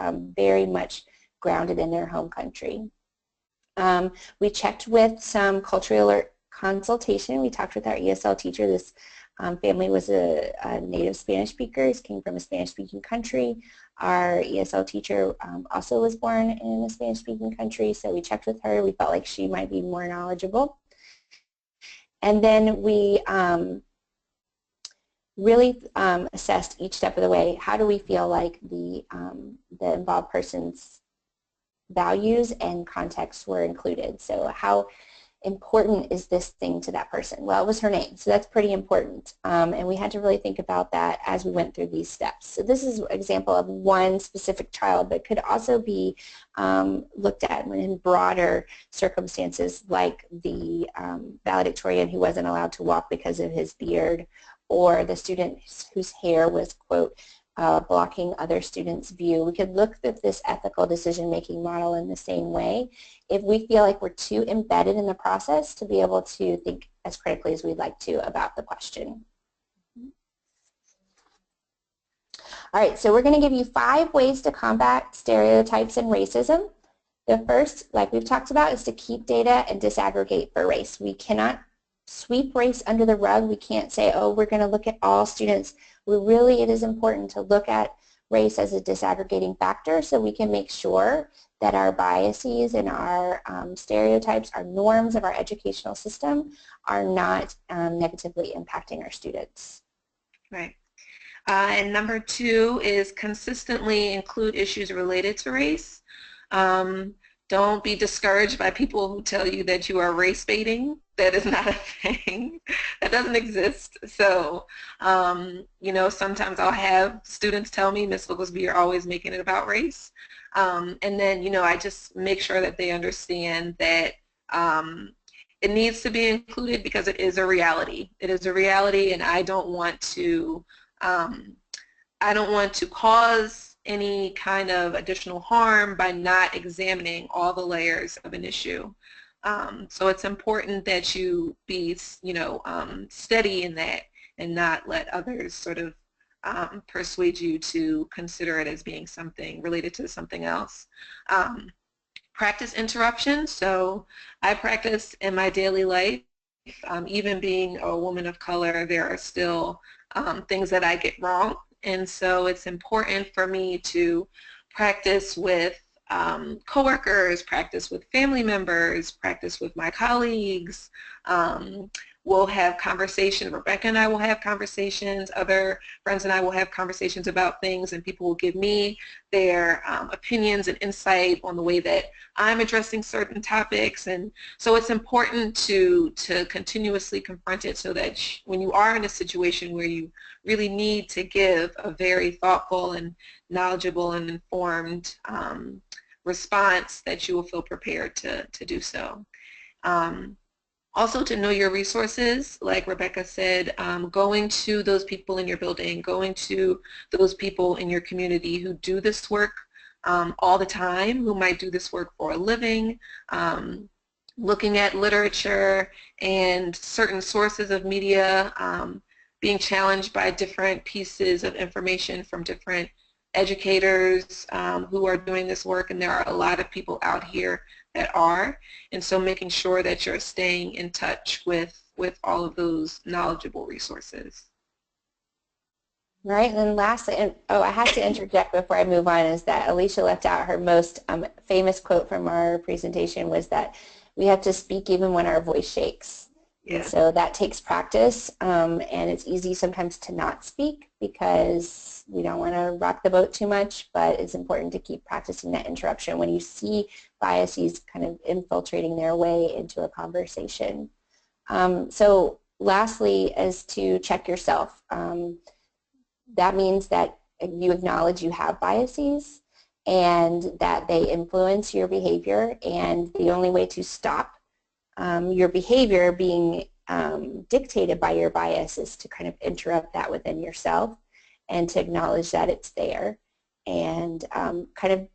very much grounded in their home country. We checked with some cultural alert consultation. We talked with our ESL teacher. This family was a native Spanish speaker, came from a Spanish-speaking country. Our ESL teacher also was born in a Spanish-speaking country, so we checked with her. We felt like she might be more knowledgeable. And then we really assessed each step of the way. How do we feel like the involved person's values and contexts were included? So how important is this thing to that person? Well, it was her name, so that's pretty important. And we had to really think about that as we went through these steps. So this is an example of one specific child, but could also be looked at in broader circumstances, like the valedictorian who wasn't allowed to walk because of his beard, or the student whose hair was, quote, blocking other students' view. We could look at this ethical decision-making model in the same way if we feel like we're too embedded in the process to be able to think as critically as we'd like to about the question. All right, so we're going to give you 5 ways to combat stereotypes and racism. The first, like we've talked about, is to keep data and disaggregate for race. We cannot sweep race under the rug. We can't say, oh, we're going to look at all students. It is important to look at race as a disaggregating factor so we can make sure that our biases and our stereotypes, our norms of our educational system are not negatively impacting our students. Right. And number 2 is consistently include issues related to race. Don't be discouraged by people who tell you that you are race baiting. That is not a thing. That doesn't exist. So, you know, sometimes I'll have students tell me, Ms. Oglesby, you're always making it about race. And then, you know, I just make sure that they understand that it needs to be included because it is a reality. It is a reality, and I don't want to cause any kind of additional harm by not examining all the layers of an issue. So it's important that you be, you know, steady in that and not let others sort of persuade you to consider it as being something related to something else. Practice interruption. So I practice in my daily life. Even being a woman of color, there are still things that I get wrong. And so it's important for me to practice with coworkers, practice with family members, practice with my colleagues. We'll have conversations, Rebecca and I will have conversations, other friends and I will have conversations about things, and people will give me their opinions and insight on the way that I'm addressing certain topics. And so it's important to continuously confront it, so that when you are in a situation where you really need to give a very thoughtful and knowledgeable and informed response, that you will feel prepared to do so. Also, to know your resources, like Rebecca said, going to those people in your building, going to those people in your community who do this work all the time, who might do this work for a living, looking at literature and certain sources of media, being challenged by different pieces of information from different educators who are doing this work, and there are a lot of people out here that are, and so making sure that you're staying in touch with all of those knowledgeable resources. Right, and then lastly, and I have to interject before I move on, is that Alicia left out her most famous quote from our presentation, was that we have to speak even when our voice shakes. Yeah. So that takes practice, and it's easy sometimes to not speak because we don't want to rock the boat too much, but it's important to keep practicing that interruption when you see biases kind of infiltrating their way into a conversation. So lastly is to check yourself. That means that you acknowledge you have biases and that they influence your behavior, and the only way to stop your behavior being dictated by your bias is to kind of interrupt that within yourself and to acknowledge that it's there, and kind of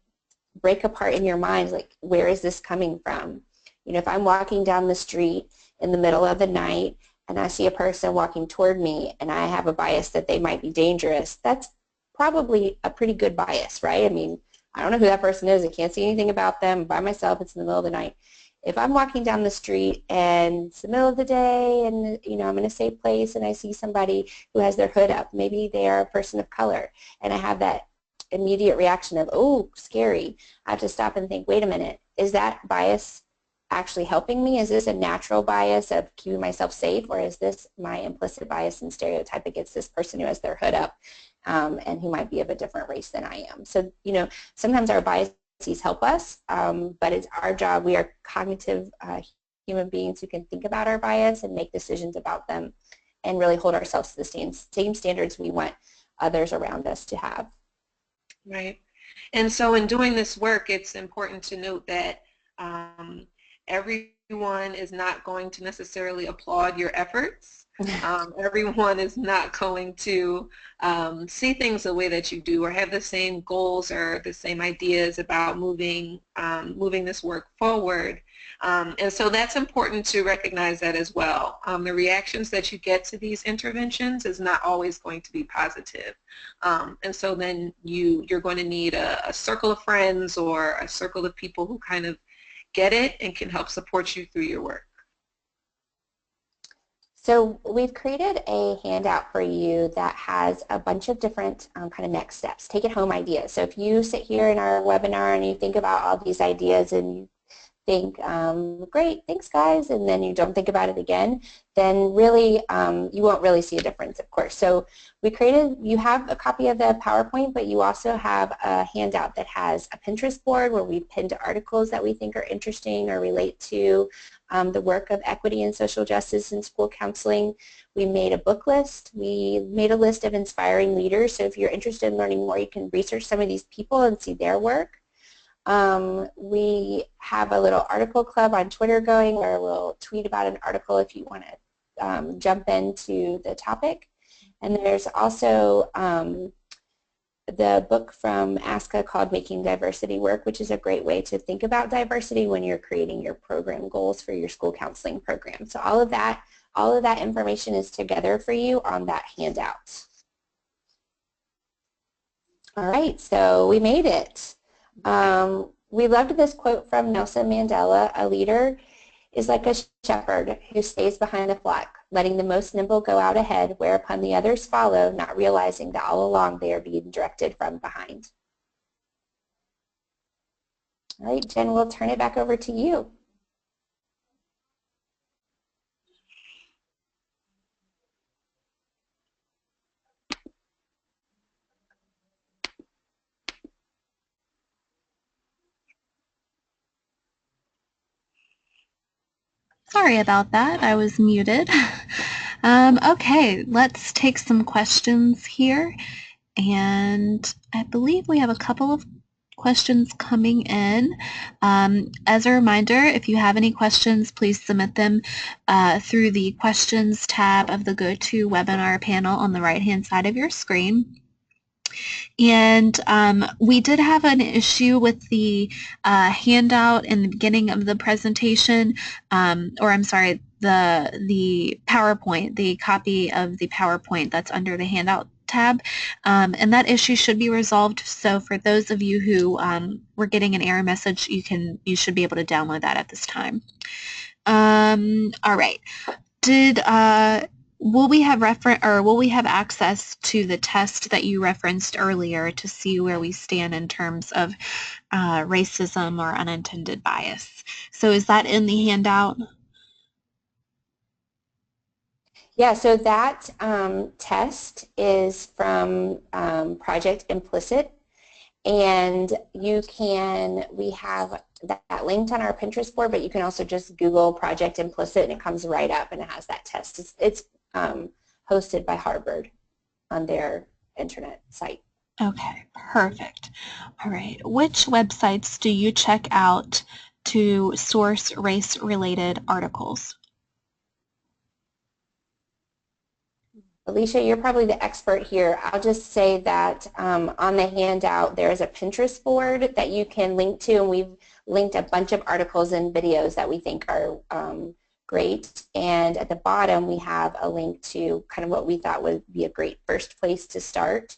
break apart in your mind, like, where is this coming from? You know, if I'm walking down the street in the middle of the night and I see a person walking toward me and I have a bias that they might be dangerous, that's probably a pretty good bias, right? I mean, I don't know who that person is. I can't see anything about them. By myself, it's in the middle of the night. If I'm walking down the street and it's the middle of the day and, you know, I'm in a safe place and I see somebody who has their hood up, maybe they are a person of color, and I have that immediate reaction of, oh, scary, I have to stop and think, wait a minute, is that bias actually helping me? Is this a natural bias of keeping myself safe, or is this my implicit bias and stereotype against this person who has their hood up and who might be of a different race than I am? So, you know, sometimes our biases help us, but it's our job. We are cognitive human beings who can think about our bias and make decisions about them and really hold ourselves to the same standards we want others around us to have. Right. And so in doing this work, it's important to note that everyone is not going to necessarily applaud your efforts. Everyone is not going to see things the way that you do or have the same goals or the same ideas about moving this work forward. And so that's important to recognize that as well. The reactions that you get to these interventions is not always going to be positive. And so then you're going to need a circle of friends or a circle of people who kind of get it and can help support you through your work. So we've created a handout for you that has a bunch of different kind of next steps, take it home ideas. So if you sit here in our webinar and you think about all these ideas and you think, great, thanks guys, and then you don't think about it again, then really you won't really see a difference, of course. So you have a copy of the PowerPoint, but you also have a handout that has a Pinterest board where we pinned articles that we think are interesting or relate to the work of equity and social justice in school counseling. We made a book list. We made a list of inspiring leaders. So if you're interested in learning more, you can research some of these people and see their work. We have a little article club on Twitter going where we'll tweet about an article if you want to jump into the topic. And there's also the book from ASCA called Making Diversity Work, which is a great way to think about diversity when you're creating your program goals for your school counseling program. So all of that information is together for you on that handout. All right, so we made it. We loved this quote from Nelson Mandela: "A leader is like a shepherd who stays behind the flock, letting the most nimble go out ahead, whereupon the others follow, not realizing that all along they are being directed from behind." All right, Jen, we'll turn it back over to you. Sorry about that. I was muted. Okay, let's take some questions here. And I believe we have a couple of questions coming in. As a reminder, if you have any questions, please submit them through the questions tab of the GoToWebinar panel on the right-hand side of your screen. And we did have an issue with the handout in the beginning of the presentation, or I'm sorry, the PowerPoint, the copy of the PowerPoint that's under the handout tab, and that issue should be resolved. So for those of you who were getting an error message, you should be able to download that at this time. All right. Will we have access to the test that you referenced earlier to see where we stand in terms of racism or unintended bias? So is that in the handout? Yeah, so that test is from Project Implicit, and we have that linked on our Pinterest board, but you can also just Google Project Implicit and it comes right up and it has that test. It's hosted by Harvard on their internet site. Okay, perfect. All right. Which websites do you check out to source race-related articles? Alicia, you're probably the expert here. I'll just say that on the handout there is a Pinterest board that you can link to, and we've linked a bunch of articles and videos that we think are great. And at the bottom we have a link to kind of what we thought would be a great first place to start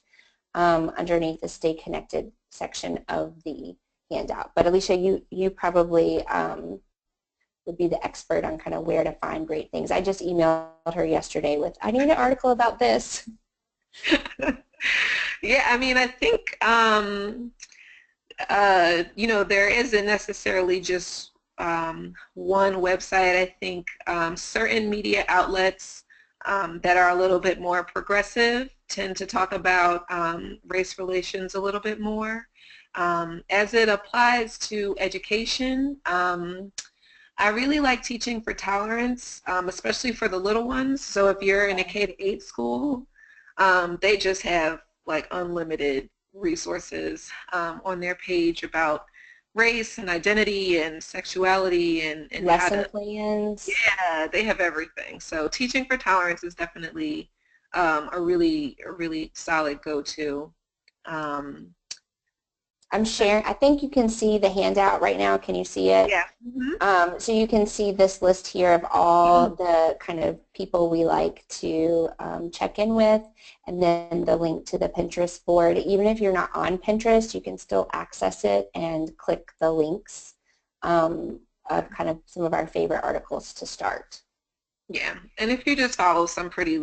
underneath the Stay Connected section of the handout. But Alicia, you probably would be the expert on kind of where to find great things. I just emailed her yesterday with, I need an article about this. Yeah, I mean, I think, there isn't necessarily just one website. I think certain media outlets that are a little bit more progressive tend to talk about race relations a little bit more. As it applies to education, I really like Teaching for Tolerance, especially for the little ones. So if you're in a K-8 school, they just have like unlimited resources on their page about race and identity and sexuality and lesson plans. Yeah, they have everything. So Teaching for Tolerance is definitely a really solid go-to. I'm sharing, I think you can see the handout right now. Can you see it? Yeah. Mm-hmm. So you can see this list here of all the kind of people we like to check in with, and then the link to the Pinterest board. Even if you're not on Pinterest, you can still access it and click the links of kind of some of our favorite articles to start. Yeah, and if you just follow some pretty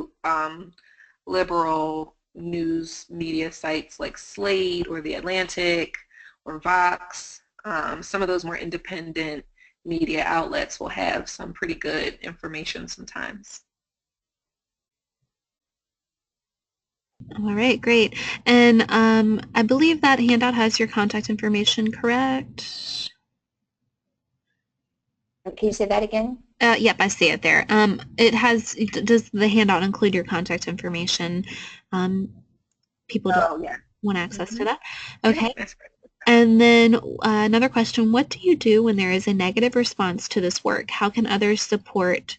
liberal news media sites like Slate or The Atlantic or Vox, some of those more independent media outlets will have some pretty good information sometimes. All right, great. And I believe that handout has your contact information, correct? Can you say that again? Yep, I see it there. Does the handout include your contact information? People don't want access to that? Okay. Yeah, that's right. And then another question, what do you do when there is a negative response to this work? How can others support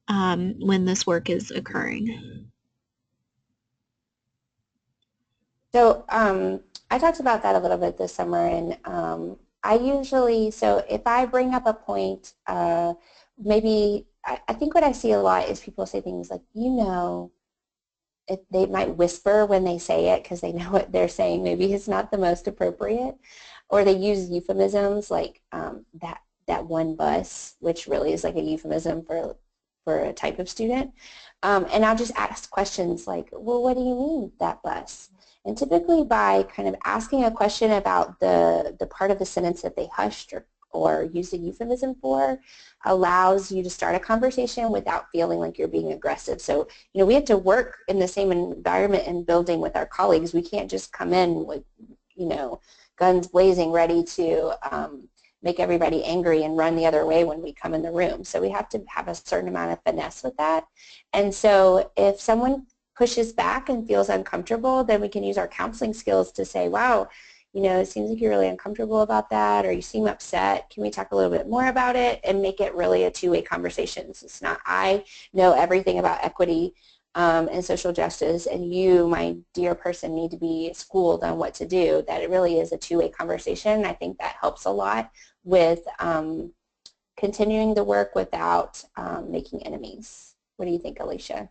when this work is occurring? So I talked about that a little bit this summer, and I usually, so if I bring up a point, maybe, I think what I see a lot is people say things like, if they might whisper when they say it because they know what they're saying maybe is not the most appropriate, or they use euphemisms like that one bus, which really is like a euphemism for a type of student. And I'll just ask questions like, well, what do you mean, that bus? And typically by kind of asking a question about the part of the sentence that they hushed or used a euphemism for allows you to start a conversation without feeling like you're being aggressive. So, we have to work in the same environment and building with our colleagues. We can't just come in with, guns blazing, ready to make everybody angry and run the other way when we come in the room. So we have to have a certain amount of finesse with that. And so if someone pushes back and feels uncomfortable, then we can use our counseling skills to say, wow, it seems like you're really uncomfortable about that, or you seem upset. Can we talk a little bit more about it and make it really a two-way conversation? So it's not I know everything about equity and social justice, and you, my dear person, need to be schooled on what to do. That it really is a two-way conversation. I think that helps a lot with continuing the work without making enemies. What do you think, Alicia?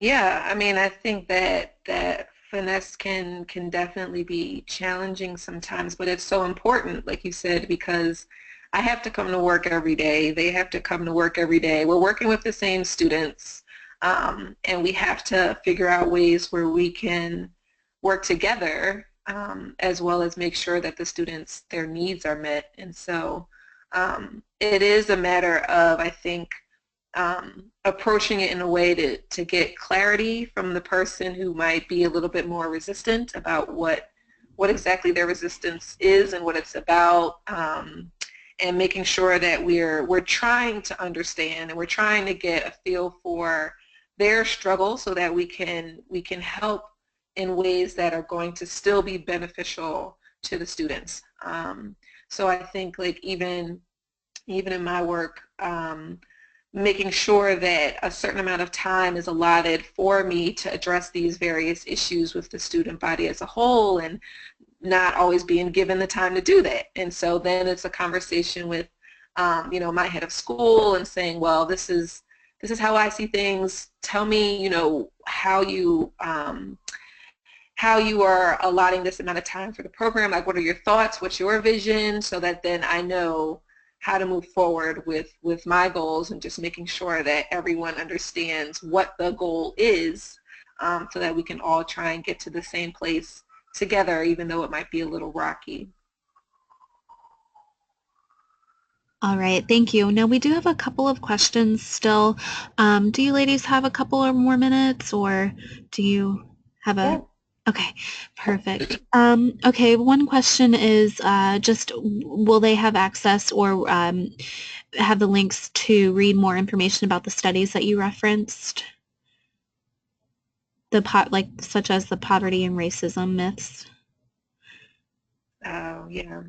Yeah, I mean, I think that finesse can definitely be challenging sometimes, but it's so important, like you said, because I have to come to work every day. They have to come to work every day. We're working with the same students, and we have to figure out ways where we can work together, as well as make sure that the students, their needs are met. And so it is a matter of, I think, approaching it in a way to get clarity from the person who might be a little bit more resistant about what exactly their resistance is and what it's about, and making sure that we're trying to understand and we're trying to get a feel for their struggle so that we can help in ways that are going to still be beneficial to the students. So I think, like, even in my work, making sure that a certain amount of time is allotted for me to address these various issues with the student body as a whole, and not always being given the time to do that. And so then it's a conversation with, my head of school and saying, well, this is how I see things. Tell me, how you are allotting this amount of time for the program. Like, what are your thoughts? What's your vision? So that then I know how to move forward with my goals, and just making sure that everyone understands what the goal is, so that we can all try and get to the same place together, even though it might be a little rocky. All right, thank you. Now we do have a couple of questions still. Do you ladies have a couple or more minutes, or do you have a... Yeah. Okay, perfect. Okay, one question is just will they have access or have the links to read more information about the studies that you referenced? Such as the poverty and racism myths? Oh, yeah.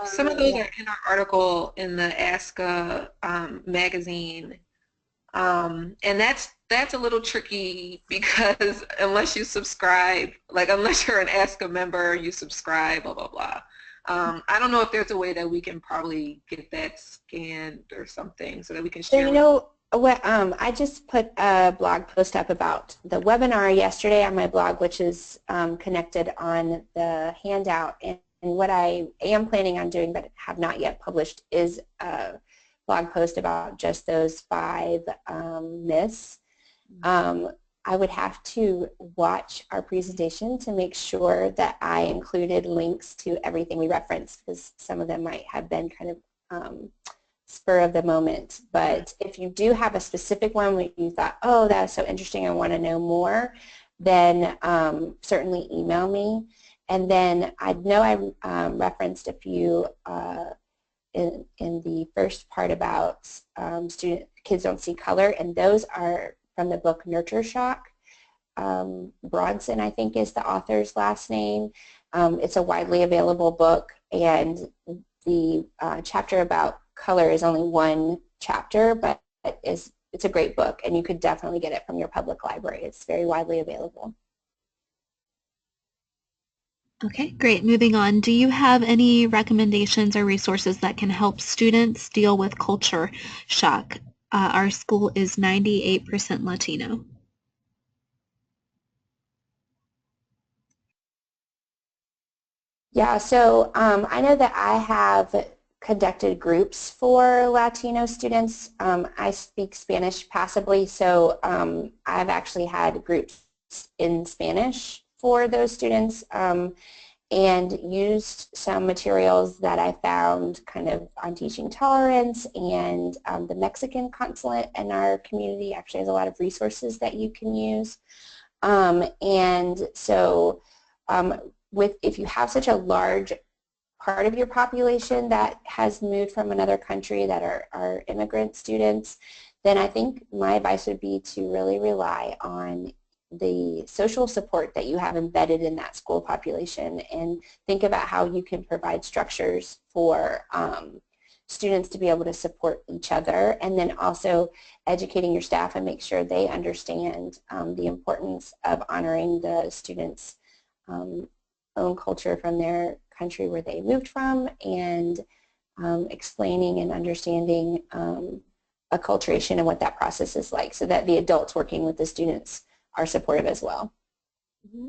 Some of those are in our article in the ASCA magazine. And that's a little tricky because unless you subscribe, unless you're an ASCA member, you subscribe, blah, blah, blah. I don't know if there's a way that we can probably get that scanned or something so that we can share. So, I just put a blog post up about the webinar yesterday on my blog, which is connected on the handout. And what I am planning on doing but have not yet published is a blog post about just those 5 myths. I would have to watch our presentation to make sure that I included links to everything we referenced, because some of them might have been kind of spur of the moment. But if you do have a specific one where you thought, oh, that's so interesting, I want to know more, then certainly email me. And then I know I referenced a few in the first part about kids don't see color, and those are from the book Nurture Shock. Bronson, I think, is the author's last name. It's a widely available book, and the chapter about color is only one chapter, but it's a great book, and you could definitely get it from your public library. It's very widely available. Okay, great. Moving on. Do you have any recommendations or resources that can help students deal with culture shock? Our school is 98% Latino. Yeah, so I know that I have conducted groups for Latino students. I speak Spanish passively, so I've actually had groups in Spanish for those students, and used some materials that I found kind of on teaching tolerance, and the Mexican consulate in our community actually has a lot of resources that you can use. And so if you have such a large part of your population that has moved from another country that are immigrant students, then I think my advice would be to really rely on the social support that you have embedded in that school population, and think about how you can provide structures for students to be able to support each other, and then also educating your staff and make sure they understand the importance of honoring the students' own culture from their country where they moved from, and explaining and understanding acculturation and what that process is like, so that the adults working with the students are supportive as well. Mm-hmm.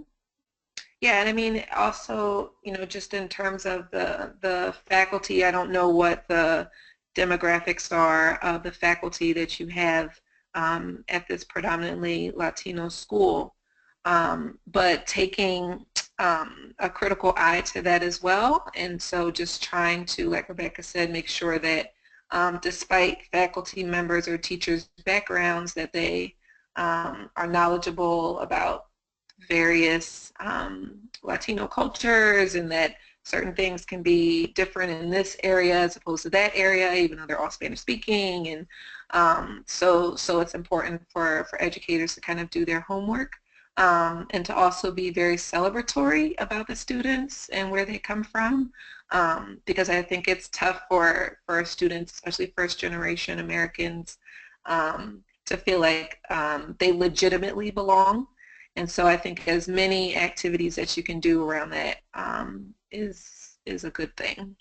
Yeah, and I mean also, just in terms of the faculty, I don't know what the demographics are of the faculty that you have at this predominantly Latino school, but taking a critical eye to that as well. And so just trying to, like Rebecca said, make sure that despite faculty members or teachers' backgrounds, that they are knowledgeable about various Latino cultures, and that certain things can be different in this area as opposed to that area, even though they're all Spanish speaking. And so it's important for educators to kind of do their homework, and to also be very celebratory about the students and where they come from, because I think it's tough for students, especially first generation Americans, to feel like they legitimately belong. And so I think as many activities that you can do around that is a good thing.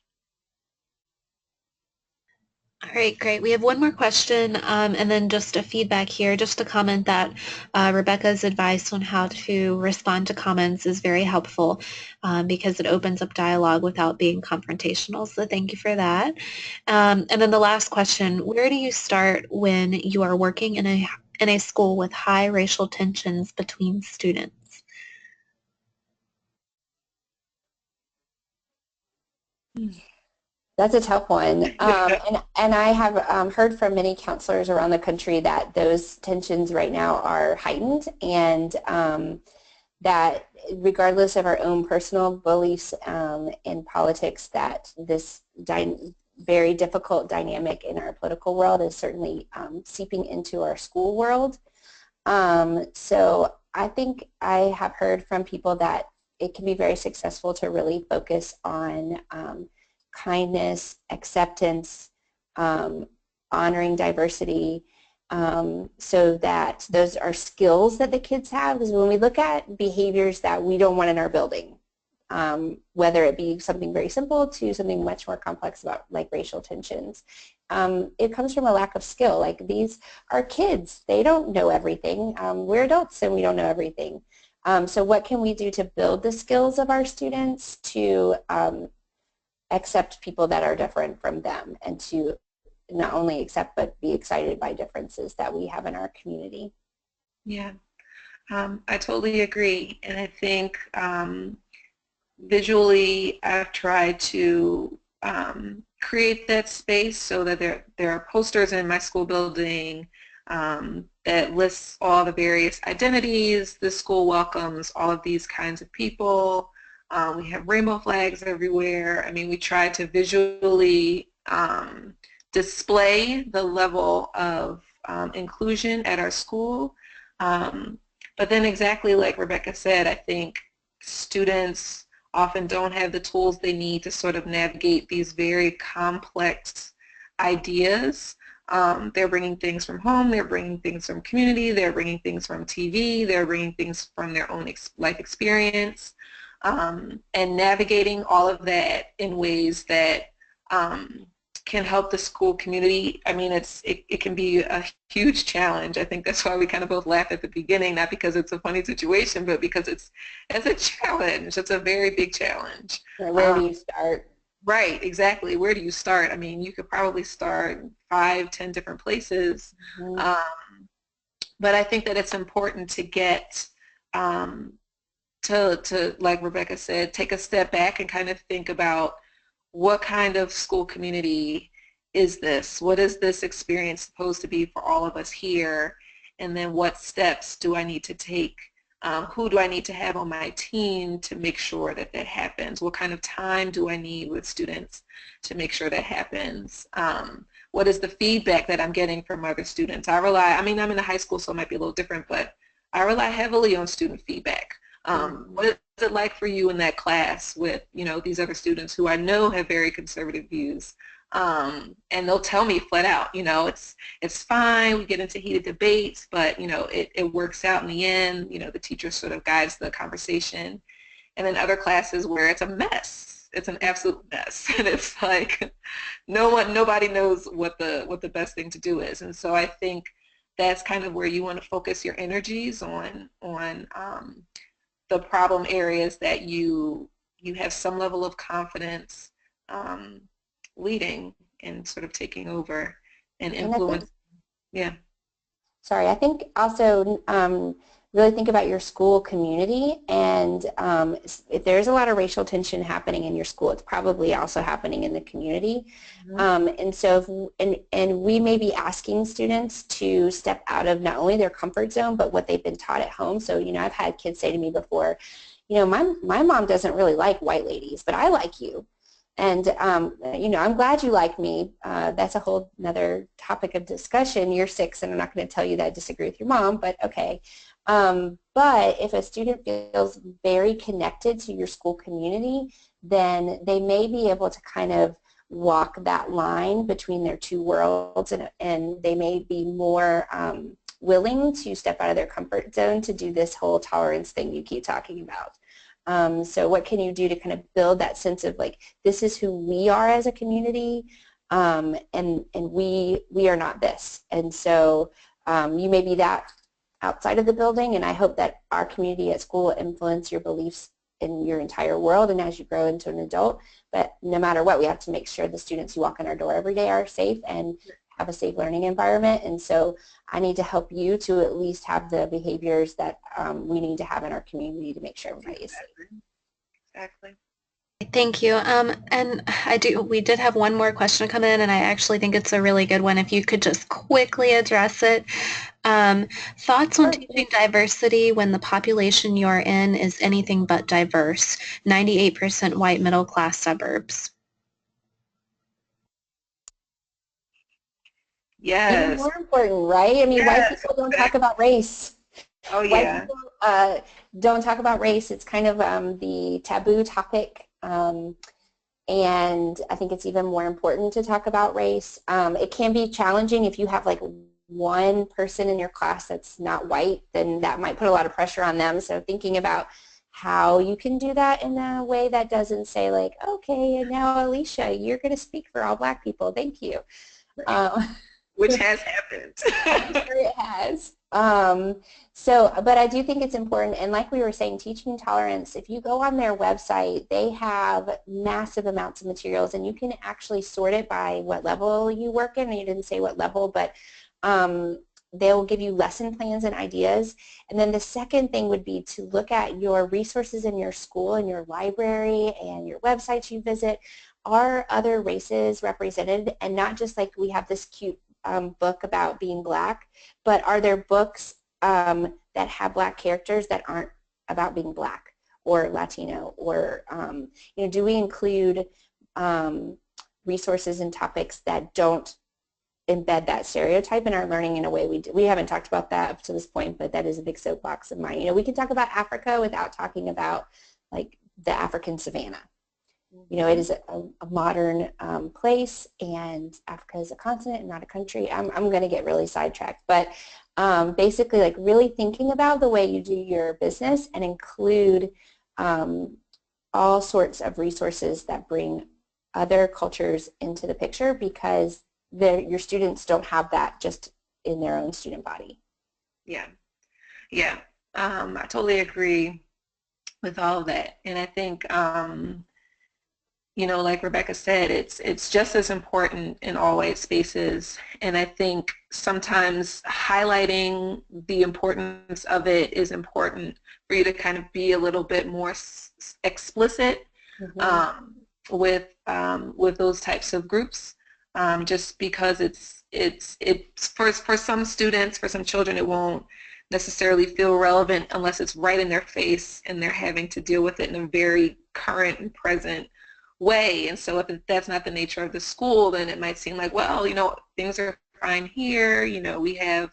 All right, great. We have one more question, and then just a feedback here, just to comment that Rebecca's advice on how to respond to comments is very helpful, because it opens up dialogue without being confrontational. So thank you for that. And then the last question, where do you start when you are working in a school with high racial tensions between students? That's a tough one. And I have heard from many counselors around the country that those tensions right now are heightened, and that regardless of our own personal beliefs in politics, that this very difficult dynamic in our political world is certainly seeping into our school world. So I think I have heard from people that it can be very successful to really focus on kindness, acceptance, honoring diversity, so that those are skills that the kids have. Because when we look at behaviors that we don't want in our building, whether it be something very simple to something much more complex about like racial tensions, it comes from a lack of skill. Like, these are kids. They don't know everything. We're adults and we don't know everything. So what can we do to build the skills of our students to accept people that are different from them, and to not only accept but be excited by differences that we have in our community? Yeah, I totally agree. And I think visually I've tried to create that space so that there are posters in my school building that lists all the various identities the school welcomes, all of these kinds of people. We have rainbow flags everywhere. I mean, we try to visually display the level of inclusion at our school. But then exactly like Rebecca said, I think students often don't have the tools they need to sort of navigate these very complex ideas. They're bringing things from home, they're bringing things from community, they're bringing things from TV, they're bringing things from their own life experience. And navigating all of that in ways that can help the school community. I mean, it can be a huge challenge. I think that's why we kind of both laugh at the beginning, not because it's a funny situation, but because it's a challenge. It's a very big challenge. Where do you start? Right, exactly. Where do you start? I mean, you could probably start 5, 10 different places. Mm-hmm. But I think that it's important to get to like Rebecca said, take a step back and kind of think about what kind of school community is this? What is this experience supposed to be for all of us here? And then what steps do I need to take? Who do I need to have on my team to make sure that that happens? What kind of time do I need with students to make sure that happens? What is the feedback that I'm getting from other students? I mean, I'm in a high school, so it might be a little different, but I rely heavily on student feedback. What is it like for you in that class with, these other students who I know have very conservative views? And they'll tell me flat out, it's fine, we get into heated debates, but, it works out in the end. The teacher sort of guides the conversation. And then other classes where it's a mess. It's an absolute mess. And it's like nobody knows what the best thing to do is. And so I think that's kind of where you want to focus your energies on the problem areas that you have some level of confidence leading and sort of taking over and influence. Yeah. Sorry, I think also really think about your school community, and if there's a lot of racial tension happening in your school, it's probably also happening in the community. And so, and we may be asking students to step out of not only their comfort zone, but what they've been taught at home. So, I've had kids say to me before, my mom doesn't really like white ladies, but I like you. And, I'm glad you like me. That's a whole another topic of discussion. You're 6, and I'm not going to tell you that I disagree with your mom, but okay. But if a student feels very connected to your school community, then they may be able to kind of walk that line between their two worlds, and they may be more willing to step out of their comfort zone to do this whole tolerance thing you keep talking about. So what can you do to kind of build that sense of like, this is who we are as a community, and we are not this. And so you may be that outside of the building, and I hope that our community at school will influence your beliefs in your entire world and as you grow into an adult. But no matter what, we have to make sure the students who walk in our door every day are safe and have a safe learning environment. And so I need to help you to at least have the behaviors that we need to have in our community to make sure everybody is safe. Exactly. Thank you. And we did have one more question come in, and I actually think it's a really good one. If you could just quickly address it. Thoughts on teaching diversity when the population you're in is anything but diverse, 98% white middle class suburbs? Yes. Even more important, right? I mean, yes. White people don't talk about race. Oh, White yeah. people don't talk about race. It's kind of the taboo topic, and I think it's even more important to talk about race. It can be challenging if you have like one person in your class that's not white, then that might put a lot of pressure on them. So thinking about how you can do that in a way that doesn't say like, okay, and now Alicia, you're going to speak for all black people. Thank you. Which has happened. I'm sure it has. But I do think it's important, and like we were saying, teaching tolerance, if you go on their website, they have massive amounts of materials, and you can actually sort it by what level you work in. You didn't say what level, but they'll give you lesson plans and ideas. And then the second thing would be to look at your resources in your school and your library and your websites you visit. Are other races represented, and not just like we have this cute book about being black, but are there books that have black characters that aren't about being black or Latino, or do we include resources and topics that don't embed that stereotype in our learning in a way we do? We haven't talked about that up to this point, but that is a big soapbox of mine. We can talk about Africa without talking about like the African savannah. It is a modern place, and Africa is a continent and not a country. I'm going to get really sidetracked, but basically like really thinking about the way you do your business and include all sorts of resources that bring other cultures into the picture, because your students don't have that just in their own student body. Yeah. I totally agree with all of that. And I think like Rebecca said, it's just as important in all white spaces. And I think sometimes highlighting the importance of it is important for you to kind of be a little bit more explicit with those types of groups, just because it's for some students, for some children, it won't necessarily feel relevant unless it's right in their face and they're having to deal with it in a very current and present way. And so if that's not the nature of the school, then it might seem like, well, things are fine here, we have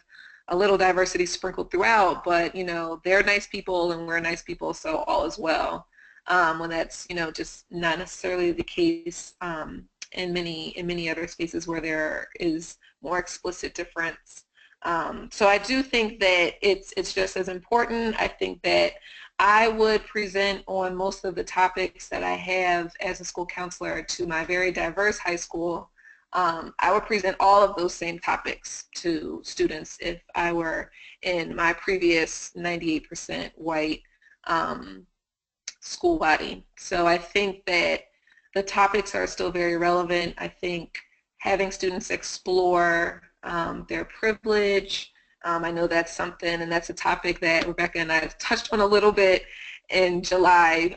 a little diversity sprinkled throughout, but they're nice people and we're nice people, so all is well. When that's just not necessarily the case in many other spaces where there is more explicit difference. So I do think that it's just as important. I think that I would present on most of the topics that I have as a school counselor to my very diverse high school. I would present all of those same topics to students if I were in my previous 98% white school body. So I think that the topics are still very relevant. I think having students explore their privilege, I know that's something, and that's a topic that Rebecca and I touched on a little bit in July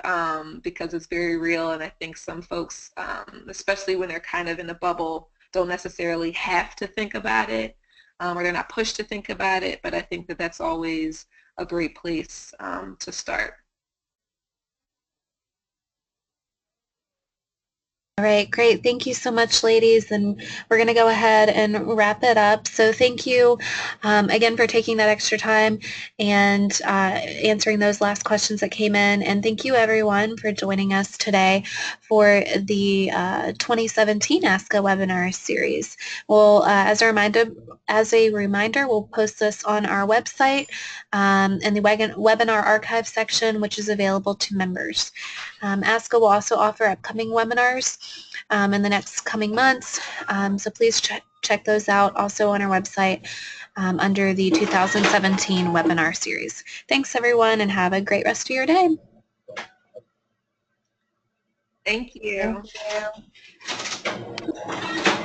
because it's very real, and I think some folks, especially when they're kind of in a bubble, don't necessarily have to think about it, or they're not pushed to think about it, but I think that that's always a great place to start. All right, great. Thank you so much, ladies. And we're going to go ahead and wrap it up. So thank you again for taking that extra time and answering those last questions that came in. And thank you, everyone, for joining us today for the 2017 ASCA webinar series. Well, as a reminder, we'll post this on our website in the webinar archive section, which is available to members. ASCA will also offer upcoming webinars in the next coming months, so please check those out also on our website under the 2017 webinar series. Thanks everyone and have a great rest of your day. Thank you. Thank you.